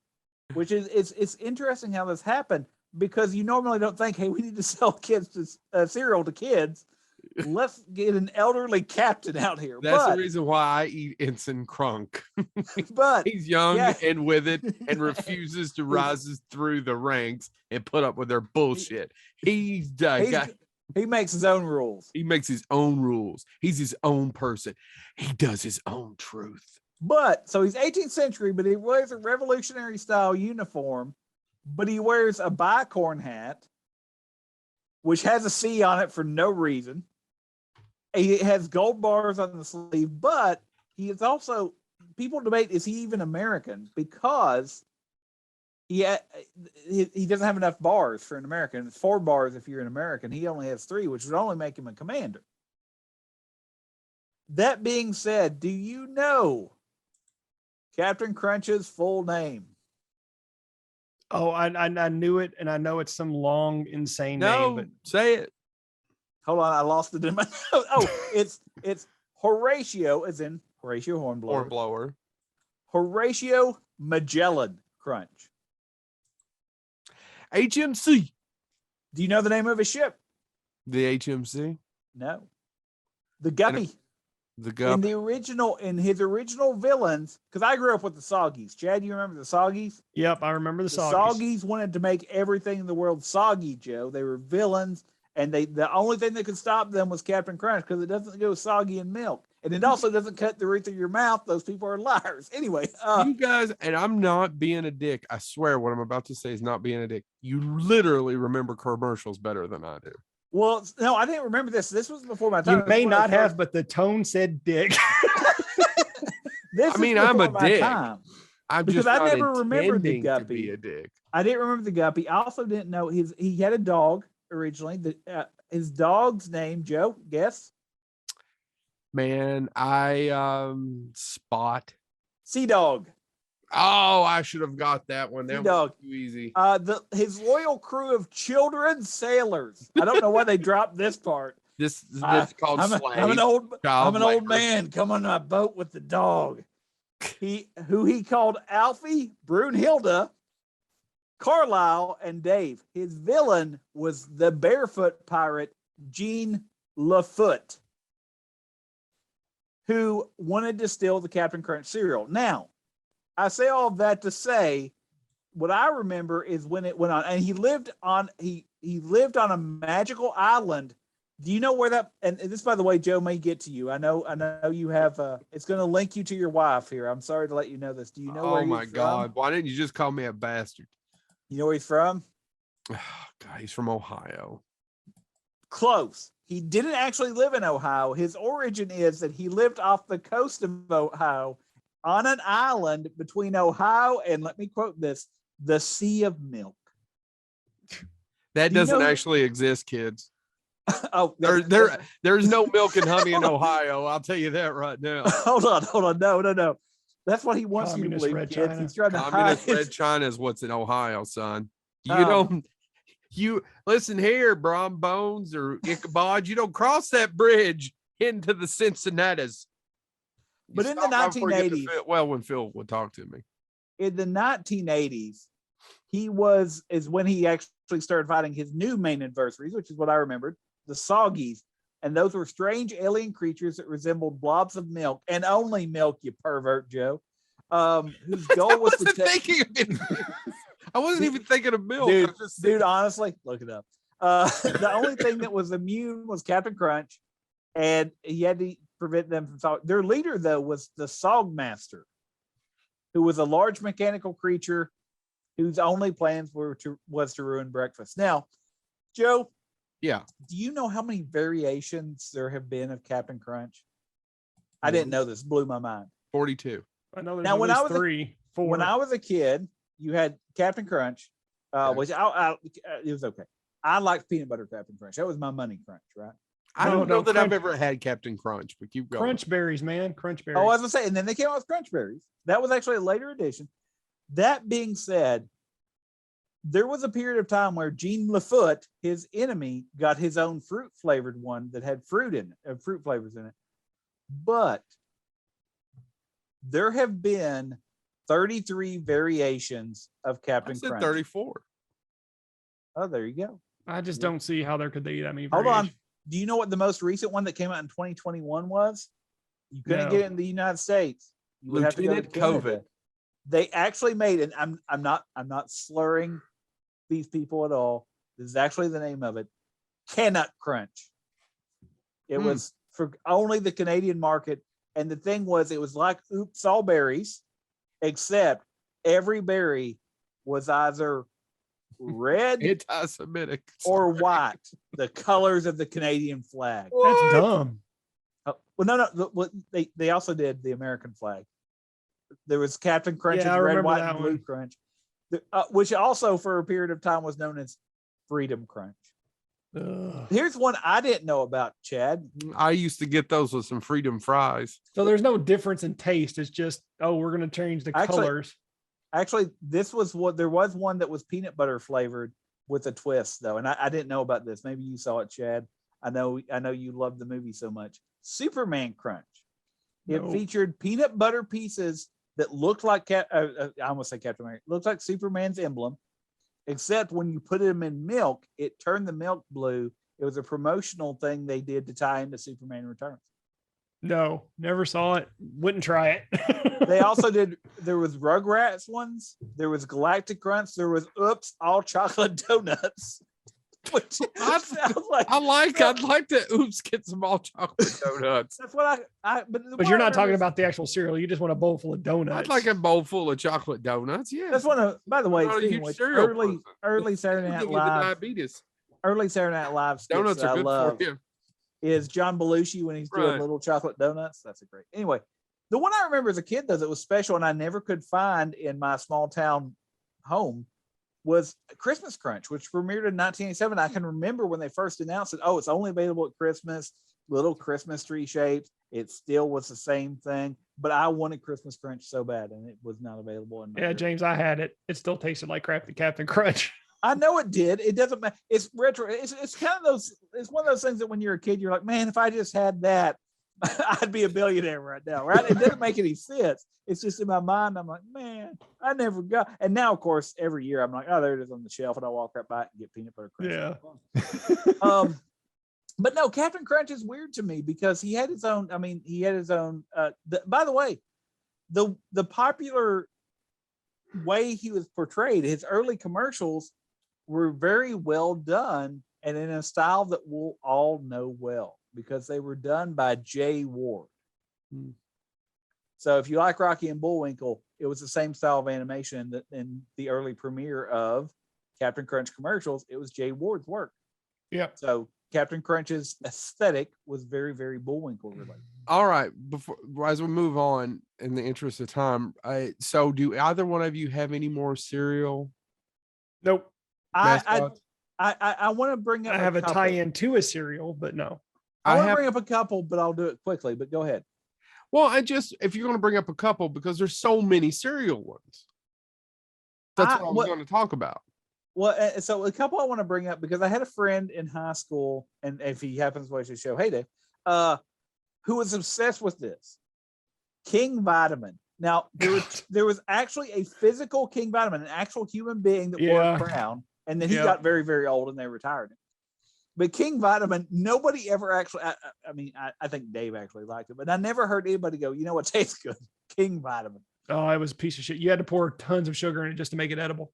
which is it's interesting how this happened, because you normally don't think, hey, we need to sell kids cereal to kids. Let's get an elderly captain out here. That's the reason why I eat Ensign Crunk. But he's young and with it and refuses to rise through the ranks and put up with their bullshit. He makes his own rules. He makes his own rules. He's his own person. He does his own truth. But so he's 18th century, but he wears a revolutionary style uniform, but he wears a bicorn hat, which has a C on it for no reason. He has gold bars on the sleeve, but he is also, people debate, is he even American? Because he doesn't have enough bars for an American. It's 4 bars if you're an American. He only has 3, which would only make him a commander. That being said, do you know Captain Crunch's full name? Oh, I knew it, and I know it's some long, insane name. But say it. Hold on, I lost it in my notes. Oh, it's Horatio, as in Horatio Hornblower. Hornblower. Horatio Magellan Crunch. HMC. Do you know the name of his ship? The HMC. No. The Guppy. The Guppy. In his original villains, because I grew up with the Soggies. Chad, you remember the Soggies? Yep, I remember the Soggies. Soggies wanted to make everything in the world soggy, Joe. They were villains, and the only thing that could stop them was Captain Crunch, because it doesn't go soggy in milk. And it also doesn't cut the roof of your mouth. Those people are liars. Anyway. You guys, and I'm not being a dick. I swear what I'm about to say is not being a dick. You literally remember commercials better than I do. Well, no, I didn't remember this. This was before my time. You may not have, but the tone said dick. I'm a dick. Time. I'm because just I not never remembered the intending Guppy. to be a dick. I didn't remember the Guppy. I also didn't know he had a dog originally. His dog's name, Joe, guess? Man, I Spot. Sea Dog. Oh, I should have got that one. That was too easy. His loyal crew of children sailors. I don't know why they dropped this part. This is called I'm an old man coming on a boat with the dog. Who he called Alfie, Brunhilde, Carlisle, and Dave. His villain was the barefoot pirate Jean Lafoot, who wanted to steal the Captain Crunch cereal. Now, I say all of that to say, what I remember is when it went on, and he lived on a magical island. Do you know where that? And this, by the way, Joe, may get to you. I know you have. It's going to link you to your wife here. I'm sorry to let you know this. Do you know where? Oh my God! Why didn't you just call me a bastard? You know where he's from? Oh, God, he's from Ohio. Close. He didn't actually live in Ohio. His origin is that he lived off the coast of Ohio on an island between Ohio and, let me quote this, the Sea of Milk. That doesn't actually exist, kids. Oh, there's no milk and honey in Ohio. I'll tell you that right now. Hold on. No. That's what he wants you to believe, kids. He's trying to Communist hide. Red China is what's in Ohio, son. You listen here, Brom Bones or Ichabod. You don't cross that bridge into the Cincinnatus. But in the 1980s, when Phil would talk to me. In the 1980s, is when he actually started fighting his new main adversaries, which is what I remembered, the Soggies. And those were strange alien creatures that resembled blobs of milk, and only milk, you pervert, Joe. Whose goal was to take. I wasn't even thinking of milk. Dude, honestly, look it up. The only thing that was immune was Captain Crunch, and he had to prevent them from Sog. Their leader, though, was the Sog Master, who was a large mechanical creature whose only plans was to ruin breakfast. Now, Joe, yeah, do you know how many variations there have been of Captain Crunch? I didn't know this. Blew my mind. 42. I know there's at least 4. When I was a kid, you had Captain Crunch, which it was okay. I liked peanut butter Captain Crunch. That was my money crunch, right? I don't know that I've ever had Captain Crunch, but keep going. Crunch berries, man. Crunch berries. Oh, I was gonna say, and then they came out with Crunch berries. That was actually a later addition. That being said, there was a period of time where Jean Lafoot, his enemy, got his own fruit flavored one that had fruit flavors in it. But there have been 33 variations of Captain Crunch. 34. Oh, there you go. I just don't see how there could be that many Hold variations. on. Do you know what the most recent one that came out in 2021 was? You couldn't get it in the United States. You would have to go to COVID. They actually made, and I'm not slurring these people at all. This is actually the name of it. Cannot Crunch. It was for only the Canadian market. And the thing was, it was like Oops All Berries, except every berry was either red Anti-Semitic. or white, the colors of the Canadian flag. That's dumb. Well, no. They also did the American flag. There was Captain Crunch's Yeah, I red, remember white, that and blue one. crunch, which also for a period of time was known as Freedom Crunch. Ugh. Here's one I didn't know about, Chad. I used to get those with some Freedom fries. So there's no difference in taste. It's just, we're going to change the colors. Actually, there was one that was peanut butter flavored with a twist, though, and I didn't know about this. Maybe you saw it, Chad. I know you love the movie so much. Superman Crunch. It featured peanut butter pieces that looked like I almost say Captain America. Looked like Superman's emblem, except when you put them in milk, it turned the milk blue. It was a promotional thing they did to tie into Superman Returns. No, never saw it. Wouldn't try it. They also did. There was Rugrats ones. There was Galactic Crunch. There was Oops All Chocolate Donuts. Which I'd like to get some all chocolate donuts. That's what but you're not talking about the actual cereal. You just want a bowl full of donuts. I'd like a bowl full of chocolate donuts. Yeah. That's one of. By the way, early Saturday Night Live. Diabetes. Early Saturday Night Live skits donuts are good for you. Is John Belushi when he's doing little chocolate donuts. That's a great. Anyway, the one I remember as a kid though that was special and I never could find in my small town home was Christmas Crunch, which premiered in 1987. I can remember when they first announced it. Oh, it's only available at Christmas, little Christmas tree shaped. It still was the same thing, but I wanted Christmas Crunch so bad, and it was not available. James, I had it. It still tasted like Captain Crunch. I know it did. It doesn't matter. It's retro. It's kind of those. It's one of those things that when you're a kid, you're like, man, if I just had that, I'd be a billionaire right now, right? It doesn't make any sense. It's just in my mind. I'm like, man, I never got. And now, of course, every year I'm like, oh, there it is on the shelf, and I walk right by it and get peanut butter crunch. Yeah. But no, Captain Crunch is weird to me because he had his own. I mean, he had his own. By the way, the popular way he was portrayed, his early commercials were very well done and in a style that we'll all know well because they were done by Jay Ward. So if you like Rocky and Bullwinkle, it was the same style of animation that in the early premiere of Captain Crunch commercials, it was Jay Ward's work. Yeah. So Captain Crunch's aesthetic was very, very Bullwinkle related. All right. As we move on, in the interest of time, so do either one of you have any more cereal? Nope. I want to bring up. I have a tie-in to a cereal, but no. I want to bring up a couple, but I'll do it quickly. But go ahead. Well, if you're going to bring up a couple, because there's so many cereal ones. That's what I was going to talk about. Well, so a couple I want to bring up because I had a friend in high school, and if he happens to watch the show, hey Dave, who was obsessed with this King Vitamin. Now there was actually a physical King Vitamin, an actual human being that wore a crown, and then he got very, very old, and they retired him. But King Vitamin, nobody ever actually. I think Dave actually liked it, but I never heard anybody go, you know what tastes good? King Vitamin. Oh, it was a piece of shit. You had to pour tons of sugar in it just to make it edible.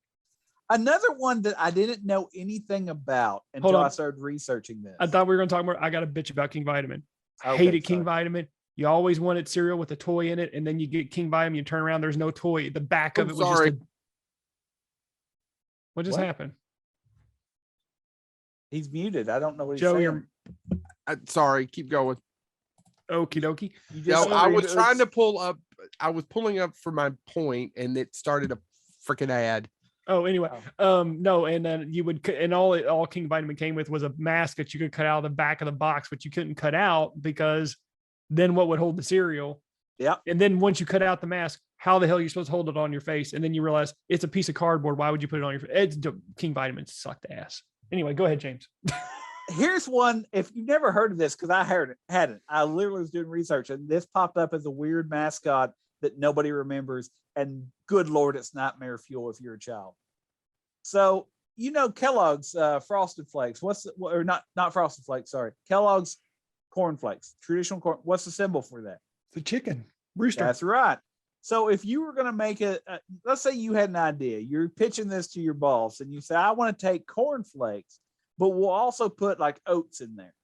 Another one that I didn't know anything about until I started researching this. I thought we were going to talk more. I got a bitch about King Vitamin. I hated King Vitamin. You always wanted cereal with a toy in it, and then you get King Vitamin, you turn around, there's no toy. The back of it was just what just happened? He's muted. I don't know what he's saying. Sorry, keep going. Okie dokie. I was trying to pull up. I was pulling up for my point, and it started a freaking ad. Oh, anyway, no, and then you would, and all King Vitamin came with was a mask that you could cut out of the back of the box, but you couldn't cut out because then what would hold the cereal? Yeah. And then once you cut out the mask, how the hell are you supposed to hold it on your face? And then you realize it's a piece of cardboard. Why would you put it on your face? King Vitamin sucked ass. Anyway, go ahead, James. Here's one. If you've never heard of this, because I hadn't. I literally was doing research, and this popped up as a weird mascot that nobody remembers. And good Lord, it's nightmare fuel if you're a child. So Kellogg's Frosted Flakes. Not Frosted Flakes? Sorry, Kellogg's Cornflakes. Traditional corn. What's the symbol for that? The chicken rooster. That's right. So if you were going to make let's say you had an idea, you're pitching this to your boss, and you say, I want to take cornflakes, but we'll also put like oats in there.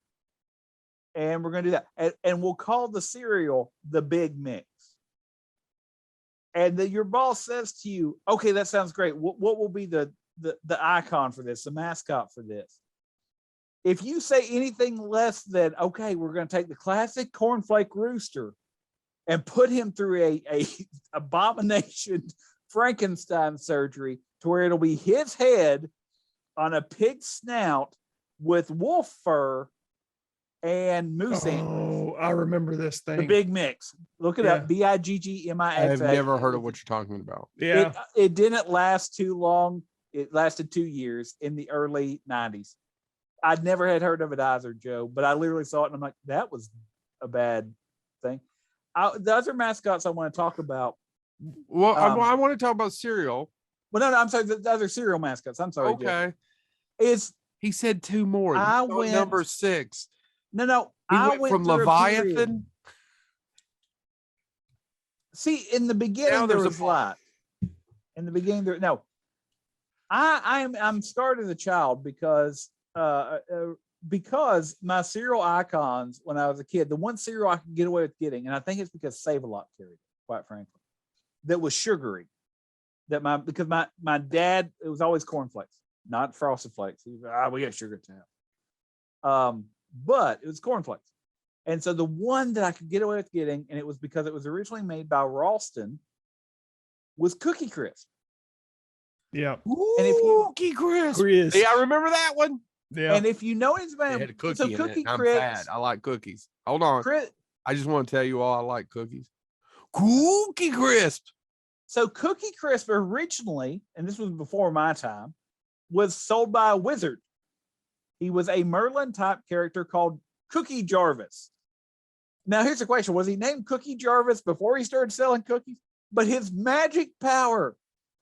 and we're going to do that. And we'll call the cereal the Big Mix. And then your boss says to you, okay, that sounds great. What will be the icon for this, the mascot for this? If you say anything less than, okay, we're going to take the classic cornflake rooster and put him through a abomination Frankenstein surgery to where it'll be his head on a pig snout with wolf fur and moose antlers. Oh, I remember this thing. The Big Mix. Look it up. Biggmix. I have never heard of what you're talking about. Yeah. It didn't last too long. It lasted 2 years in the early 90s. I'd never had heard of it either, Joe, but I literally saw it and I'm like, that was a bad thing. The other mascots I want to talk about. Well, I want to talk about cereal. Well, no, I'm sorry. The other cereal mascots. I'm sorry. Okay. Joe. He said 2 more. I went number 6. No. He went from Leviathan. See, in the beginning there was a lot. In the beginning there I'm scarred as a child because my cereal icons when I was a kid, the one cereal I could get away with getting, and I think it's because Save-A-Lot carried it, quite frankly, that was sugary. Because my dad, it was always cornflakes, not Frosted Flakes. He was, we got sugar to have. But it was cornflakes. And so the one that I could get away with getting, and it was because it was originally made by Ralston, was Cookie Crisp. Yeah. And if you Cookie Crisp. Yeah, I remember that one. Yeah. And if you know anything about It had a cookie so in Cookie it. I'm Crisp, fat. I like cookies. Hold on. I just want to tell you all I like cookies. Cookie Crisp. So Cookie Crisp originally, and this was before my time, was sold by a wizard. He was a Merlin type character called Cookie Jarvis. Now here's the question. Was he named Cookie Jarvis before he started selling cookies? But his magic power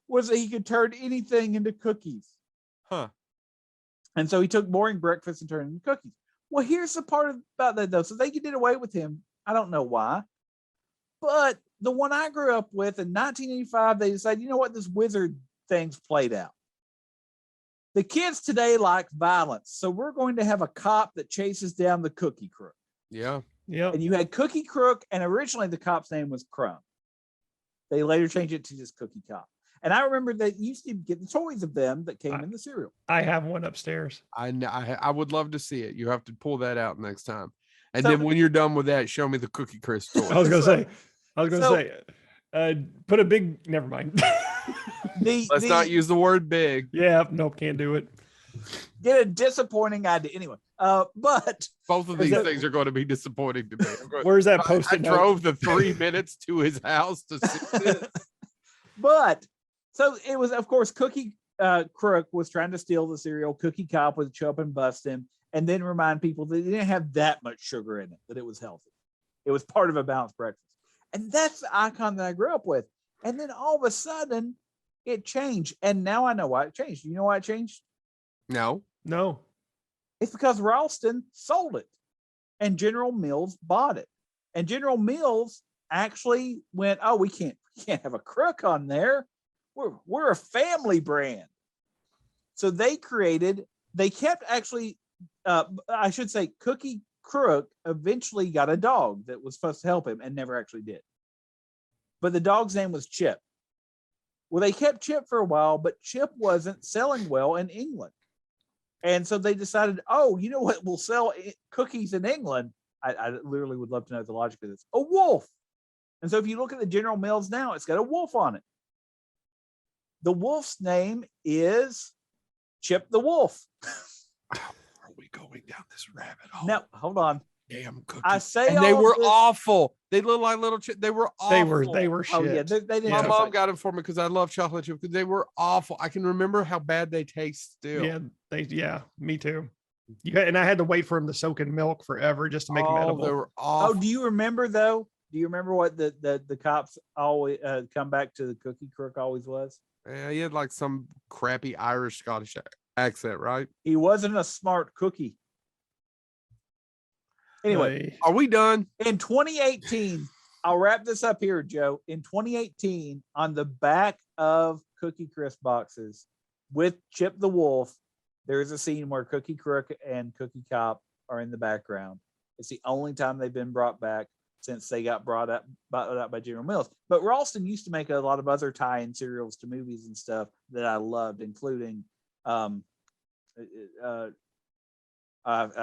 was that he could turn anything into cookies. Huh. And so he took boring breakfast and turned it into cookies. Well, here's the part about that though. So they did away with him. I don't know why. But the one I grew up with in 1985, they decided, you know what, this wizard thing's played out. The kids today like violence. So we're going to have a cop that chases down the cookie crook. Yeah. Yeah. And you had Cookie Crook, and originally the cop's name was Crumb. They later changed it to just Cookie Cop. And I remember they used to get the toys of them that came in the cereal. I have one upstairs. I would love to see it. You have to pull that out next time. And then when you're done with that, show me the Cookie Crisp toy. I was going to say, put a big, never mind. Let's not use the word big. Yeah. Nope. Can't do it. Get a disappointing idea. Anyway, but both of these things are going to be disappointing to me. Where's that post-it I drove the 3 minutes to his house to see this. But so it was, of course, Cookie Crook was trying to steal the cereal. Cookie Cop would show up and bust him, and then remind people that it didn't have that much sugar in it, that it was healthy. It was part of a balanced breakfast. And that's the icon that I grew up with. And then all of a sudden, it changed. And now I know why it changed. You know why it changed? No. It's because Ralston sold it and General Mills bought it. And General Mills actually went, oh, we can't have a crook on there. We're a family brand. So they kept actually, I should say, Cookie Crook eventually got a dog that was supposed to help him and never actually did. But the dog's name was Chip. Well, they kept Chip for a while, but Chip wasn't selling well in England. And so they decided, oh, you know what will sell cookies in England? I literally would love to know the logic of this. A wolf. And so if you look at the General Mills now, it's got a wolf on it. The wolf's name is Chip the Wolf. Are we going down this rabbit hole? No, hold on. Damn cookies. I say and they were awful. They looked like little chip. They were awful. They were shit. Oh yeah, they didn't. My mom got them for me because I love chocolate chip. They were awful. I can remember how bad they taste still. Yeah, me too. And I had to wait for them to soak in milk forever just to make them edible. They were awful. Oh, do you remember though? Do you remember what the cops always come back to the Cookie Crook always was? Yeah, he had like some crappy Irish Scottish accent, right? He wasn't a smart cookie. Anyway, are we done? In 2018, I'll wrap this up here, Joe. In 2018, on the back of Cookie Crisp boxes with Chip the Wolf, there is a scene where Cookie Crook and Cookie Cop are in the background. It's the only time they've been brought back since they got brought out by General Mills. But Ralston used to make a lot of other tie-in cereals to movies and stuff that I loved, including I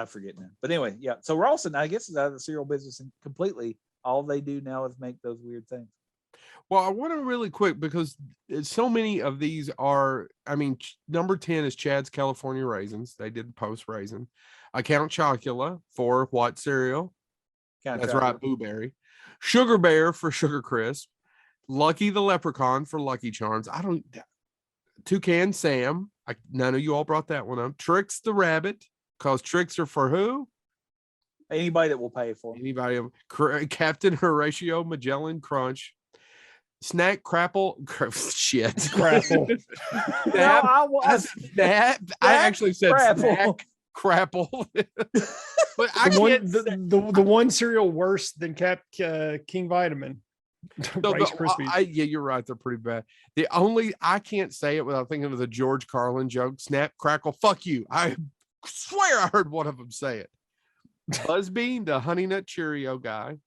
forget now. But anyway, yeah. So Ralston, I guess, is out of the cereal business and completely. All they do now is make those weird things. Well, I want to really quick because so many of these are, I mean, number 10 is Chad's California Raisins. They did post Raisin. I Count Chocula for what cereal? That's right, Blueberry. Sugar Bear for Sugar Crisp. Lucky the Leprechaun for Lucky Charms. Toucan Sam. None of you all brought that one up. Tricks the Rabbit, because tricks are for who? Anybody that will pay for them. Anybody. Captain Horatio Magellan Crunch. Snack Crapple. Shit. Crapple. Snap. I actually said Snack Crapple. But the one cereal worse than King Vitamin. Rice Krispies. Yeah, you're right. They're pretty bad. I can't say it without thinking of the George Carlin joke. Snap, crackle, fuck you. I swear I heard one of them say it. Buzzbean, the Honey Nut Cheerio guy.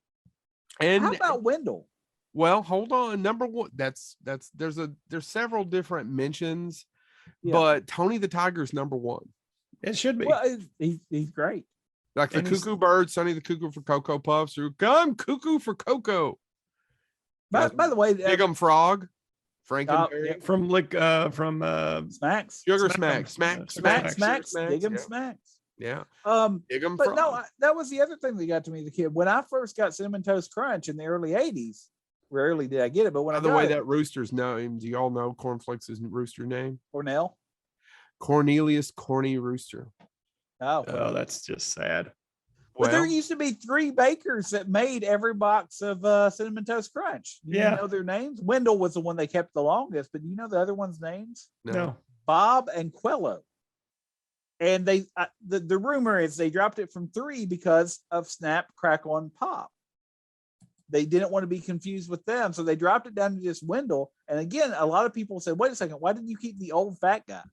And how about Wendell? Well, hold on. Number one, there's several different mentions, but Tony the Tiger's number one. It should be. Well, he's great. Like the Cuckoo Bird, Sonny the Cuckoo for Cocoa Puffs, or come Cuckoo for Cocoa. By the way, Big'em Frog, Frankenberry from Smacks, Sugar Smacks, Smacks, Big'em Smacks. Yeah. Big'em but Frog. No, that was the other thing that got to me as a kid. When I first got Cinnamon Toast Crunch in the early '80s, rarely did I get it. But when that rooster's name, do y'all know Cornflakes' rooster name? Cornelius Corny Rooster. Oh, that's just sad. But there used to be 3 bakers that made every box of Cinnamon Toast Crunch. You know their names? Wendell was the one they kept the longest, but you know the other ones' names? No. Bob and Quello. And they the rumor is they dropped it from 3 because of Snap, Crackle, and Pop. They didn't want to be confused with them, so they dropped it down to just Wendell. And again, a lot of people said, "Wait a second, why didn't you keep the old fat guy?"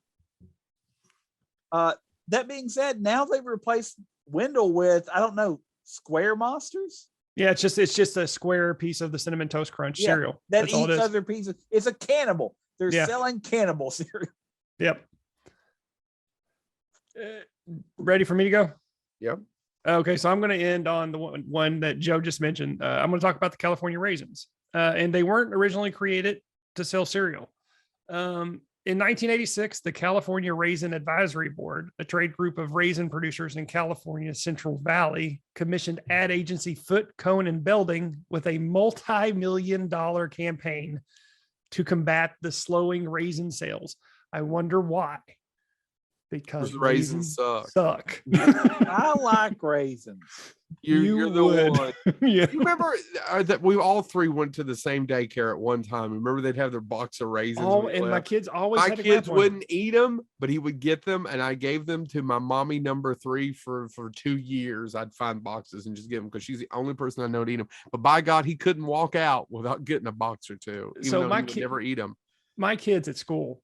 That being said, now they've replaced Wendell with, I don't know, Square Monsters. Yeah, it's just a square piece of the Cinnamon Toast Crunch cereal that eats other pieces. It's a cannibal. They're selling cannibal cereal. Yep. Ready for me to go? Yep. Okay, so I'm going to end on the one that Joe just mentioned. I'm going to talk about the California Raisins, and they weren't originally created to sell cereal. In 1986, the California Raisin Advisory Board, a trade group of raisin producers in California's Central Valley, commissioned ad agency Foot, Cone, and Belding with a multi-million-dollar campaign to combat the slowing raisin sales. I wonder why. Because raisins suck. I like raisins. You're the one. Yeah. You remember that we all 3 went to the same daycare at one time? Remember they'd have their box of raisins. And my kids always. My kids wouldn't eat them, but he would get them, and I gave them to my mommy number 3 for 2 years. I'd find boxes and just give them because she's the only person I know to eat them. But by God, he couldn't walk out without getting a box or 2. Even though he would never eat them. My kids at school.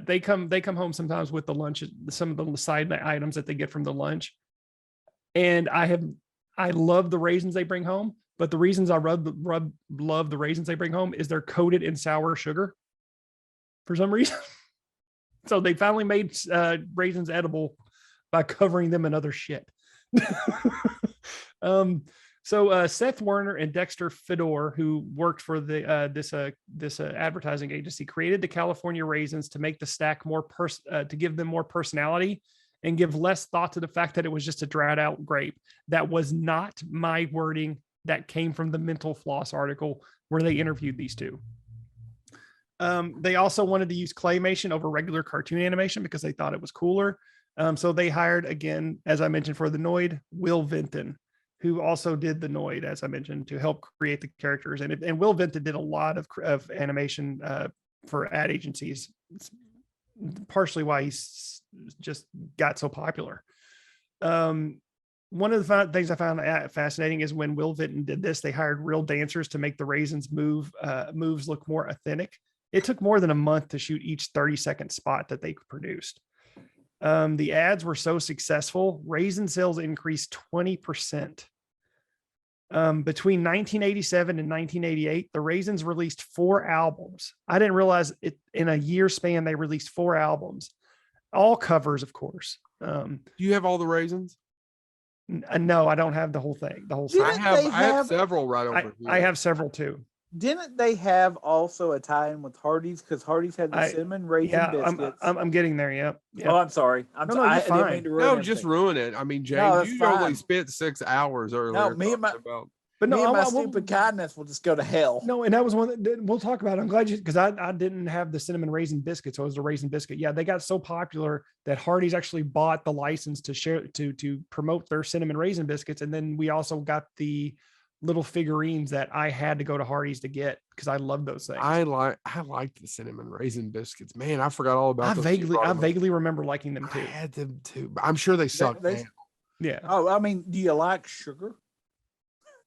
They come home sometimes with the lunch, some of the side items that they get from the lunch. And I love the raisins they bring home, but the reasons I love the raisins they bring home is they're coated in sour sugar for some reason. So they finally made raisins edible by covering them in other shit. So Seth Werner and Dexter Fedor, who worked for this advertising agency, created the California Raisins to make the stack to give them more personality and give less thought to the fact that it was just a dried out grape. That was not my wording. That came from the Mental Floss article where they interviewed these 2. They also wanted to use claymation over regular cartoon animation because they thought it was cooler. So they hired, again, as I mentioned for the Noid, Will Vinton, who also did the Noid, as I mentioned, to help create the characters. And Will Vinton did a lot of animation for ad agencies. It's partially why he's just got so popular. One of the things I found fascinating is when Will Vinton did this, they hired real dancers to make the raisins moves look more authentic. It took more than a month to shoot each 30-second spot that they produced. The ads were so successful, Raisin sales increased 20%. Between 1987 and 1988, the Raisins released 4 albums. I didn't realize it in a year span, they released 4 albums, all covers, of course. Do you have all the Raisins? No, I don't have the whole thing. The whole Didn't thing. I they have have- several right over here. I have several too. Didn't they have also a tie-in with Hardee's? Because Hardee's had the cinnamon raisin Yeah, biscuits. I'm getting there. Yep. Oh, I'm sorry. No, you're I didn't fine. mean to ruin No, everything. just ruin it. I mean, James, that's you only fine. spent 6 hours earlier. No, me and my- talking about. But Me no, and my I will- stupid kindness will just go to hell. No, and that was one that we'll talk about. I'm glad you, because I didn't have the cinnamon raisin biscuits. So it was a raisin biscuit. Yeah, they got so popular that Hardee's actually bought the license to share to promote their cinnamon raisin biscuits. And then we also got the little figurines that I had to go to Hardee's to get because I love those things. I like the cinnamon raisin biscuits. Man, I forgot all about I those. vaguely remember liking them I too. had them too. I'm sure they suck. they- now. Yeah. Oh, I mean, do you like sugar?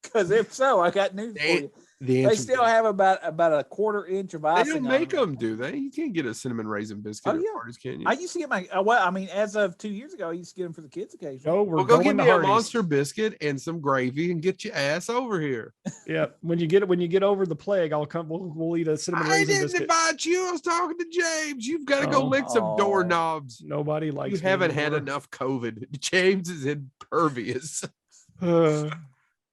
Because if so, I got news for you. The They answer still is- have about a quarter inch of They icing. don't on make them. them, do they? You can't get a cinnamon raisin biscuit Oh, at yeah. Hardee's, can you? I used to get my well, I mean, as of 2 years ago, I used to get them for the kids occasionally. No, we're Well, go going get to me a Hardee's. monster biscuit and some gravy and get your ass over here. Yeah. When you get over the plague, I'll come. We'll eat a cinnamon I raisin didn't biscuit. invite you. I was talking to James. You've got to go Oh. lick some Oh. doorknobs. Nobody likes. You me haven't had anymore. enough COVID. James is impervious. Uh,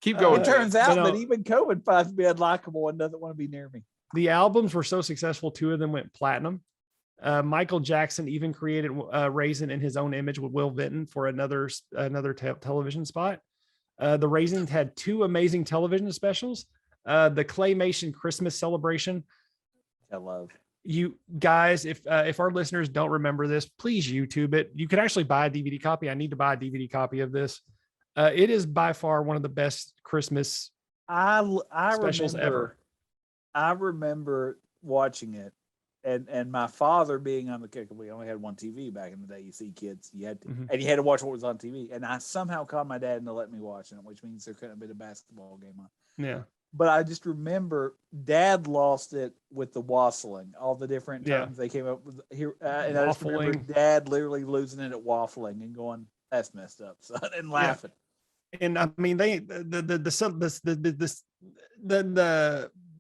Keep Uh, going. It turns out but, that even COVID finds me unlikable and doesn't want to be near me. the albums were so successful, 2 of them went platinum. Michael Jackson even created Raisin in his own image with Will Vinton for another television spot. The Raisins had 2 amazing television specials. The Claymation Christmas celebration. I love. You guys, if our listeners don't remember this, please YouTube it. You can actually buy a DVD copy. I need to buy a DVD copy of this. It is by far one of the best Christmas. I Specials remember, ever. I remember watching it, and my father being on the kick. We only had one TV back in the day. You see, kids, you had to, Mhm. and you had to watch what was on TV. And I somehow called my dad into let me watch it, which means there couldn't have been a basketball game on. Yeah. But I just remember Dad lost it with the waffling, all the different Yeah. terms they came up with here, and I just remember Waffling. Dad literally losing it at waffling and going, "That's messed up, son," and laughing. And I mean, the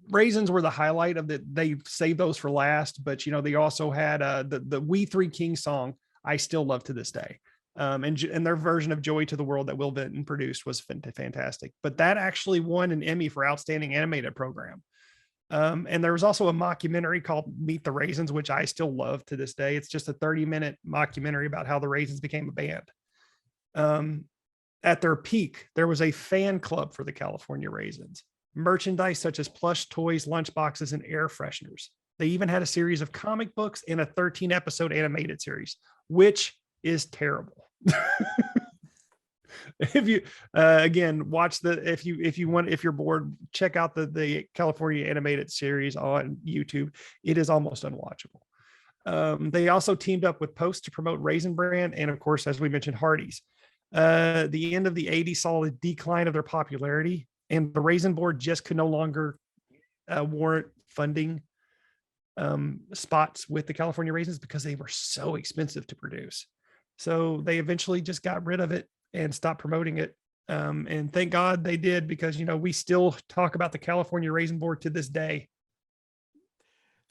Raisins were the highlight of the. They saved those for last, but they also had the We Three Kings song. I still love to this day. And their version of Joy to the World that Will Vinton produced was fantastic. But that actually won an Emmy for Outstanding Animated Program. And there was also a mockumentary called Meet the Raisins, which I still love to this day. It's just a 30-minute mockumentary about how the Raisins became a band. At their peak, there was a fan club for the California Raisins. Merchandise such as plush toys, lunchboxes, and air fresheners. They even had a series of comic books and a 13-episode animated series, which is terrible. If you again watch if you're bored, check out the California animated series on YouTube. It is almost unwatchable. They also teamed up with Post to promote Raisin Bran, and of course, as we mentioned, Hardee's. The end of the 80s saw a decline of their popularity, and the Raisin Board just could no longer warrant funding spots with the California Raisins because they were so expensive to produce. So they eventually just got rid of it and stopped promoting it. And thank God they did, because we still talk about the California Raisin Board to this day.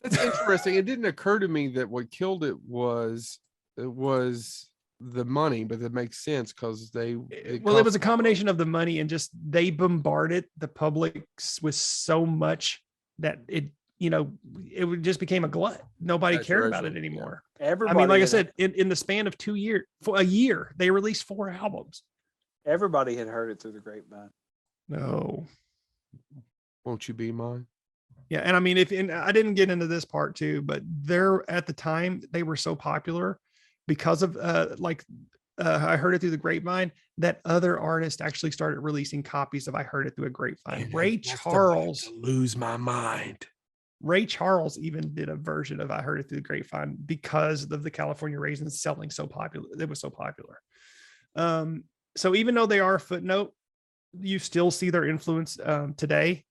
That's interesting. It didn't occur to me that what killed it was the money, but that makes sense because it was a combination of the money and just they bombarded the public with so much that it just became a glut. Nobody cared about it anymore. Everybody, I mean, like I said, in the span of 2 years, for a year, they released 4 albums. everybody had heard it through the grapevine. No. Won't you be mine? Yeah. And I mean, and I didn't get into this part too, but at the time they were so popular because of I Heard It Through the Grapevine, that other artists actually started releasing copies of I Heard It Through a Grapevine. Man, Ray that's Charles, to lose my mind. Ray Charles even did a version of I Heard It Through the Grapevine because of the California Raisins selling so popular. It was so popular. So even though they are a footnote, you still see their influence today,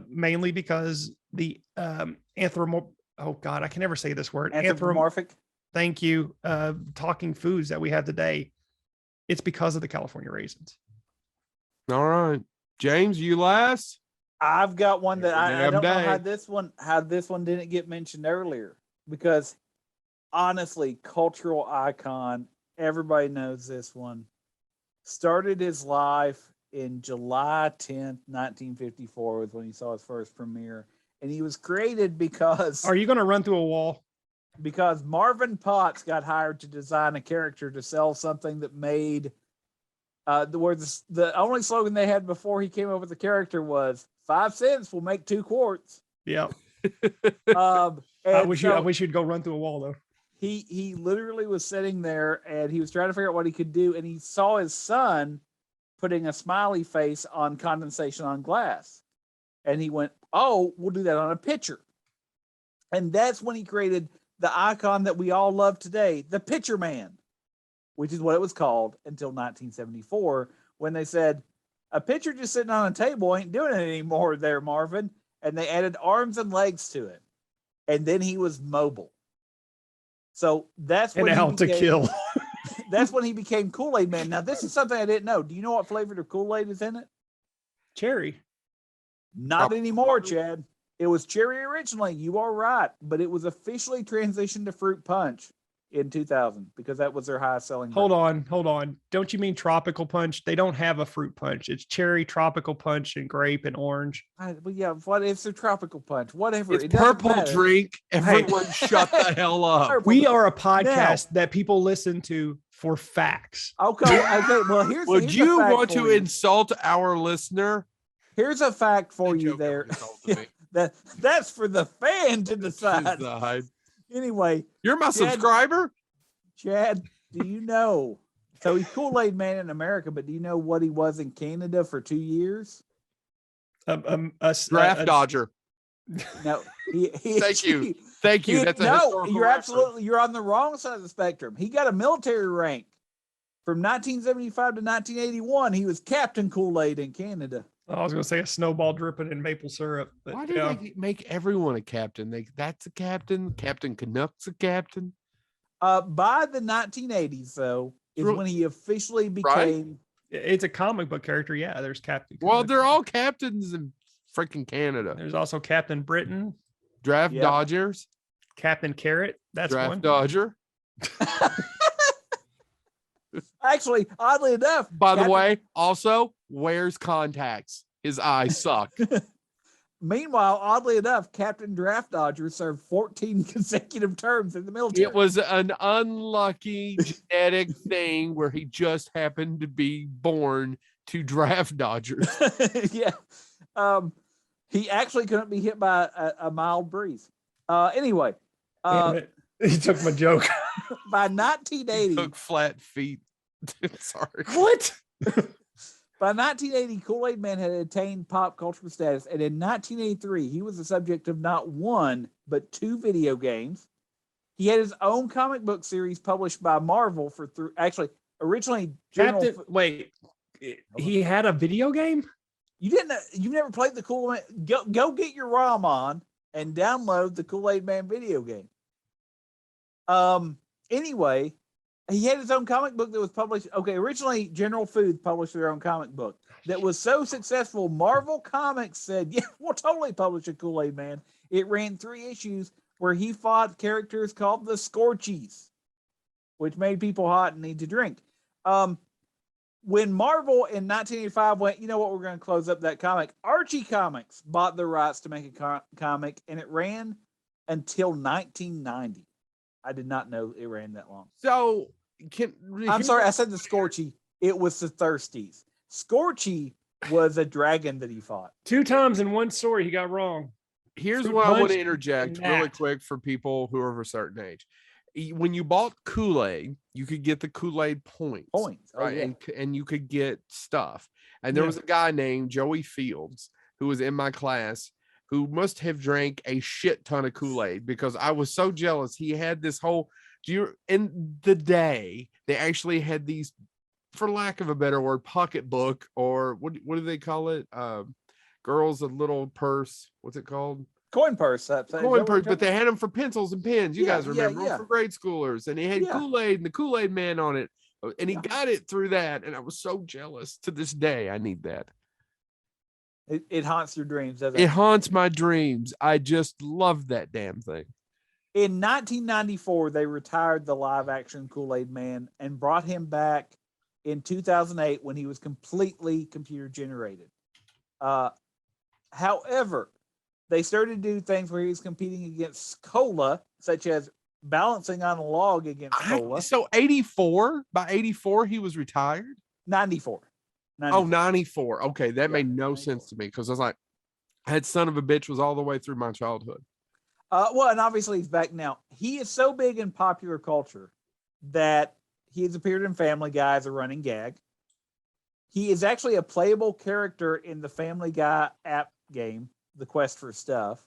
mainly because the I can never say this word. Anthropomorphic. thank you, talking foods that we have today, it's because of the California raisins. All right. James, you last? I've got one that I don't know how Day. this one didn't get mentioned earlier, because honestly, cultural icon, everybody knows this one. Started his life in July 10th, 1954 was when he saw his first premiere. And he was created because Are you going to run through a wall? because Marvin Potts got hired to design a character to sell something that made the only slogan they had before he came up with the character was 5 cents will make 2 quarts. Yeah. I I wish you'd go run through a wall though. He literally was sitting there and he was trying to figure out what he could do, and he saw his son putting a smiley face on condensation on glass, and he went, "Oh, we'll do that on a pitcher." And that's when he created the icon that we all love today, the Pitcher Man, which is what it was called until 1974, when they said, "A pitcher just sitting on a table ain't doing it anymore there, Marvin." And they added arms and legs to it. And then he was mobile. So that's when out to kill. That's when he became Kool-Aid Man. Now, this is something I didn't know. Do you know what flavor of Kool-Aid is in it? Cherry. Not anymore, Chad. It was cherry originally. You are right. But it was officially transitioned to fruit punch in 2000 because that was their highest selling. Hold on. Don't you mean tropical punch? They don't have a fruit punch. It's cherry, tropical punch, and grape and orange. But yeah, what it's a tropical punch? Whatever. It's purple drink. Everyone shut the hell up. We are a podcast that people listen to for facts. Okay. Well, Would you want to insult our listener? Here's a fact for you there. That's for the fan to decide. Anyway, you're my subscriber. Chad, do you know? So he's Kool-Aid Man in America, but do you know what he was in Canada for 2 years? Draft dodger. No, Thank you. That's you're on the wrong side of the spectrum. He got a military rank from 1975 to 1981. He was Captain Kool-Aid in Canada. I was going to say a snowball dripping in maple syrup. But why do they make everyone a captain? That's a captain. Captain Canuck's a captain. By the 1980s, though, is when he officially became. Right? It's a comic book character. Yeah, there's Captain Canuck. Well, they're all captains in freaking Canada. There's also Captain Britain. Draft Dodgers. Captain Carrot. That's Draft one. Dodger. Actually, oddly enough. By the way, also wears contacts. His eyes suck. Meanwhile, oddly enough, Captain Draft Dodger served 14 consecutive terms in the military. It was an unlucky genetic thing where he just happened to be born to draft Dodgers. Yeah. He actually couldn't be hit by a mild breeze. Anyway. He took my joke. By 1980. He took flat feet. Sorry. What? By 1980, Kool-Aid Man had attained pop culture status, and in 1983, he was the subject of not one, but 2 video games. He had his own comic book series published by Marvel originally. He had a video game? You've never played the Kool-Aid Man? Go get your ROM on and download the Kool-Aid Man video game. Anyway, he had his own comic book that was published. Okay, originally General Foods published their own comic book that was so successful. Marvel Comics said, "Yeah, we'll totally publish a Kool-Aid Man." It ran 3 issues where he fought characters called the Scorchies, which made people hot and need to drink. When Marvel in 1985 went, you know what, we're going to close up that comic. Archie Comics bought the rights to make a comic, and it ran until 1990. I did not know it ran that long. So, I'm sorry, I said the Scorchy. It was the Thirsties. Scorchy was a dragon that he fought. 2 times in one story, he got wrong. Here's what I want to interject really quick for people who are of a certain age. When you bought Kool-Aid, you could get the Kool-Aid points. Right? Yeah. And you could get stuff. And there was a guy named Joey Fields who was in my class who must have drank a shit ton of Kool-Aid because I was so jealous. He had this whole, in the day, they actually had these, for lack of a better word, pocketbook, or what do they call it? Girls, a little purse. What's it called? coin purse. Is that coin what purse, you're but they talking had them for pencils and pens. You Yeah, guys yeah, remember them yeah. for grade schoolers, and he had Yeah. Kool-Aid and the Kool-Aid Man on it, and he Yeah. got it through that, and I was so jealous. To this day, I need that. It haunts your dreams, doesn't It it? haunts my dreams. I just love that damn thing. In 1994, they retired the live action Kool-Aid Man and brought him back in 2008 when he was completely computer generated. However, they started to do things where he was competing against cola, such as balancing on a log against cola. So 84, by 84, he was retired? 94. Oh, 94. Okay, that Yeah, made no 94. sense to me because I was like, that son of a bitch was all the way through my childhood. Well, and obviously he's back now. He is so big in popular culture that he has appeared in Family Guy as a running gag. He is actually a playable character in the Family Guy app game, The Quest for Stuff.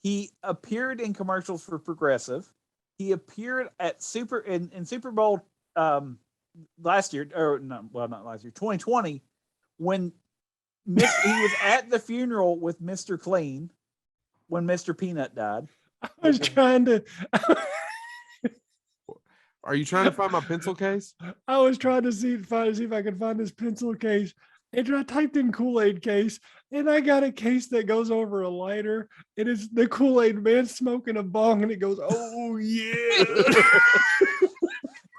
He appeared in commercials for Progressive. He appeared at in Super Bowl last year, or no, well, not last year, 2020, when he was at the funeral with Mr. Clean when Mr. Peanut died. I was trying to. Are you trying to find my pencil case? I was trying to see if I could find this pencil case. And I typed in Kool-Aid case, and I got a case that goes over a lighter. It is the Kool-Aid Man smoking a bong, and it goes, "Oh yeah."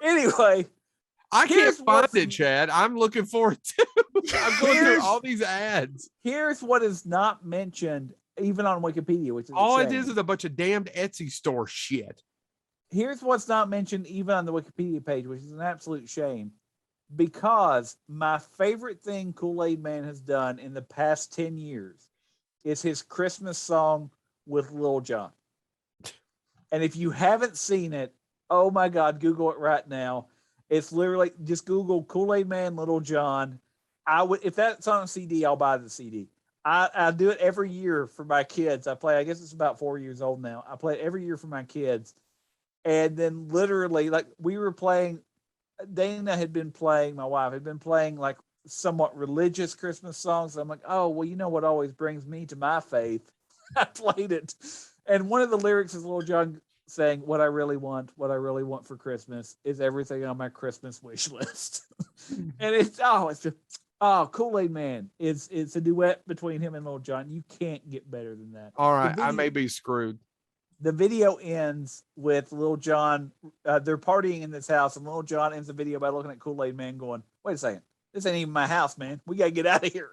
Anyway, I can't find it, Chad. I'm looking forward to. I'm going through all these ads. Here's what is not mentioned even on Wikipedia, which is all it is a bunch of damned Etsy store shit. Here's what's not mentioned even on the Wikipedia page, which is an absolute shame. Because my favorite thing Kool-Aid Man has done in the past 10 years is his Christmas song with Lil Jon. And if you haven't seen it, oh my God, Google it right now. It's literally just Google Kool-Aid Man, Lil Jon. If that's on a CD, I'll buy the CD. I do it every year for my kids. I guess it's about 4 years old now. I play it every year for my kids. And then literally, like we were playing, Dana had been playing, my wife had been playing like somewhat religious Christmas songs. I'm like, oh, well, you know what always brings me to my faith? I played it. And one of the lyrics is Lil Jon saying, what I really want for Christmas is everything on my Christmas wish list. And Kool-Aid Man. It's a duet between him and Lil Jon. You can't get better than that. All right, I may be screwed. The video ends with Lil Jon. They're partying in this house, and Lil Jon ends the video by looking at Kool-Aid Man going, wait a second. This ain't even my house, man. We got to get out of here.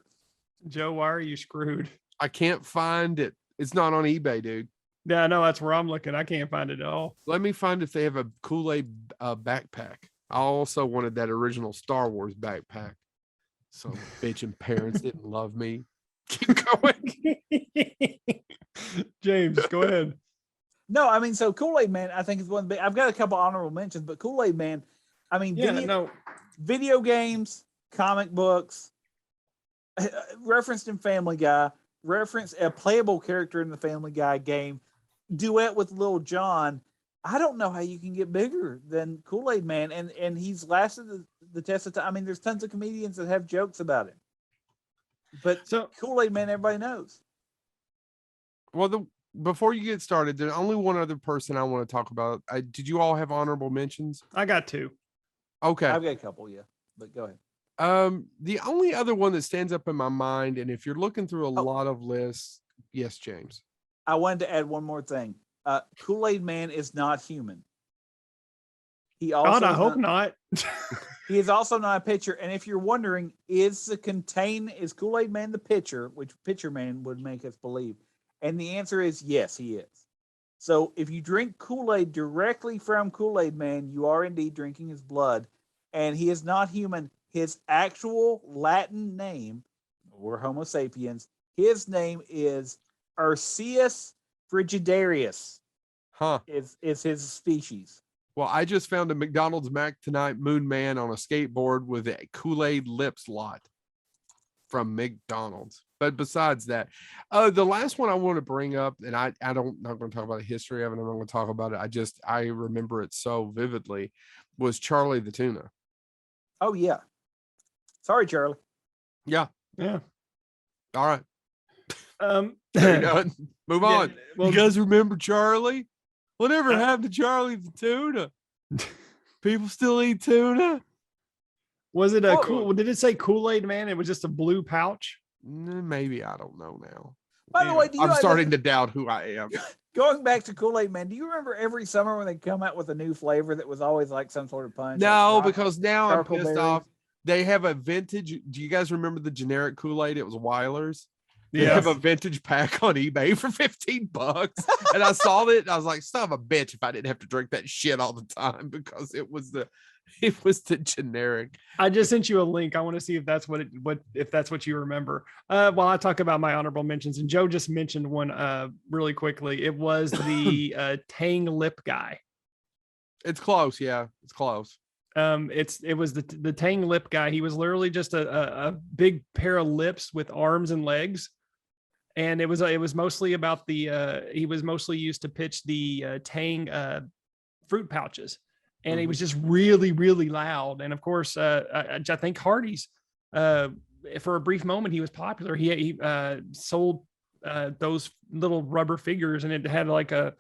Joe, why are you screwed? I can't find it. It's not on eBay, dude. Yeah, I know. That's where I'm looking. I can't find it at all. Let me find if they have a Kool-Aid backpack. I also wanted that original Star Wars backpack. So bitching parents didn't love me. Keep going. James, go ahead. No, I mean, so Kool-Aid Man, I think is one. I've got a couple honorable mentions, but Kool-Aid Man, I mean, video games, comic books, referenced in Family Guy, referenced a playable character in the Family Guy game, duet with Lil Jon. I don't know how you can get bigger than Kool-Aid Man, and he's lasted the test of time. I mean, there's tons of comedians that have jokes about him, but Kool-Aid Man, everybody knows. Well, before you get started, there's only one other person I want to talk about. Did you all have honorable mentions? I got two. Okay. I've got a couple, yeah, but go ahead. The only other one that stands up in my mind, and if you're looking through a lot of lists, yes, James. I wanted to add one more thing. Kool-Aid Man is not human. God, I hope not. He is also not a pitcher. And if you're wondering, is Kool-Aid Man the pitcher, which Pitcher Man would make us believe? And the answer is yes, he is. So if you drink Kool-Aid directly from Kool-Aid Man, you are indeed drinking his blood. And he is not human. His actual Latin name, we're Homo sapiens, his name is Arceus frigidarius. Is his species. Well, I just found a McDonald's Mac Tonight Moon Man on a skateboard with a Kool-Aid lips lot from McDonald's. But besides that, the last one I want to bring up, and I'm not going to talk about the history of it. I'm not going to talk about it. I remember it so vividly, was Charlie the Tuna. Oh, yeah. Sorry, Charlie. Yeah. Yeah. All right. Are you done? Move on. Yeah, well, you guys remember Charlie? Whatever happened to Charlie the tuna? People still eat tuna? was it a cool? Did it say Kool-Aid Man? It was just a blue pouch. Maybe, I don't know now. By the way, do you I'm starting to doubt who I am. Going back to Kool-Aid Man, do you remember every summer when they come out with a new flavor that was always like some sort of punch? No, like because now I'm pissed berries? off. They have a vintage. Do you guys remember the generic Kool-Aid? It was Weiler's. They Yeah. have a vintage pack on eBay for $15. And I saw it. And I was like, son of a bitch, if I didn't have to drink that shit all the time, because it was the generic. I just sent you a link. I want to see if that's if that's what you remember. While I talk about my honorable mentions, and Joe just mentioned one really quickly. It was the Tang lip guy. It's close, yeah. It's close. It was the Tang lip guy. He was literally just a big pair of lips with arms and legs. And it was mostly about he was mostly used to pitch the Tang fruit pouches. And he was just really, really loud. And of course, I think Hardee's, for a brief moment, he was popular. He sold those little rubber figures, and it had like the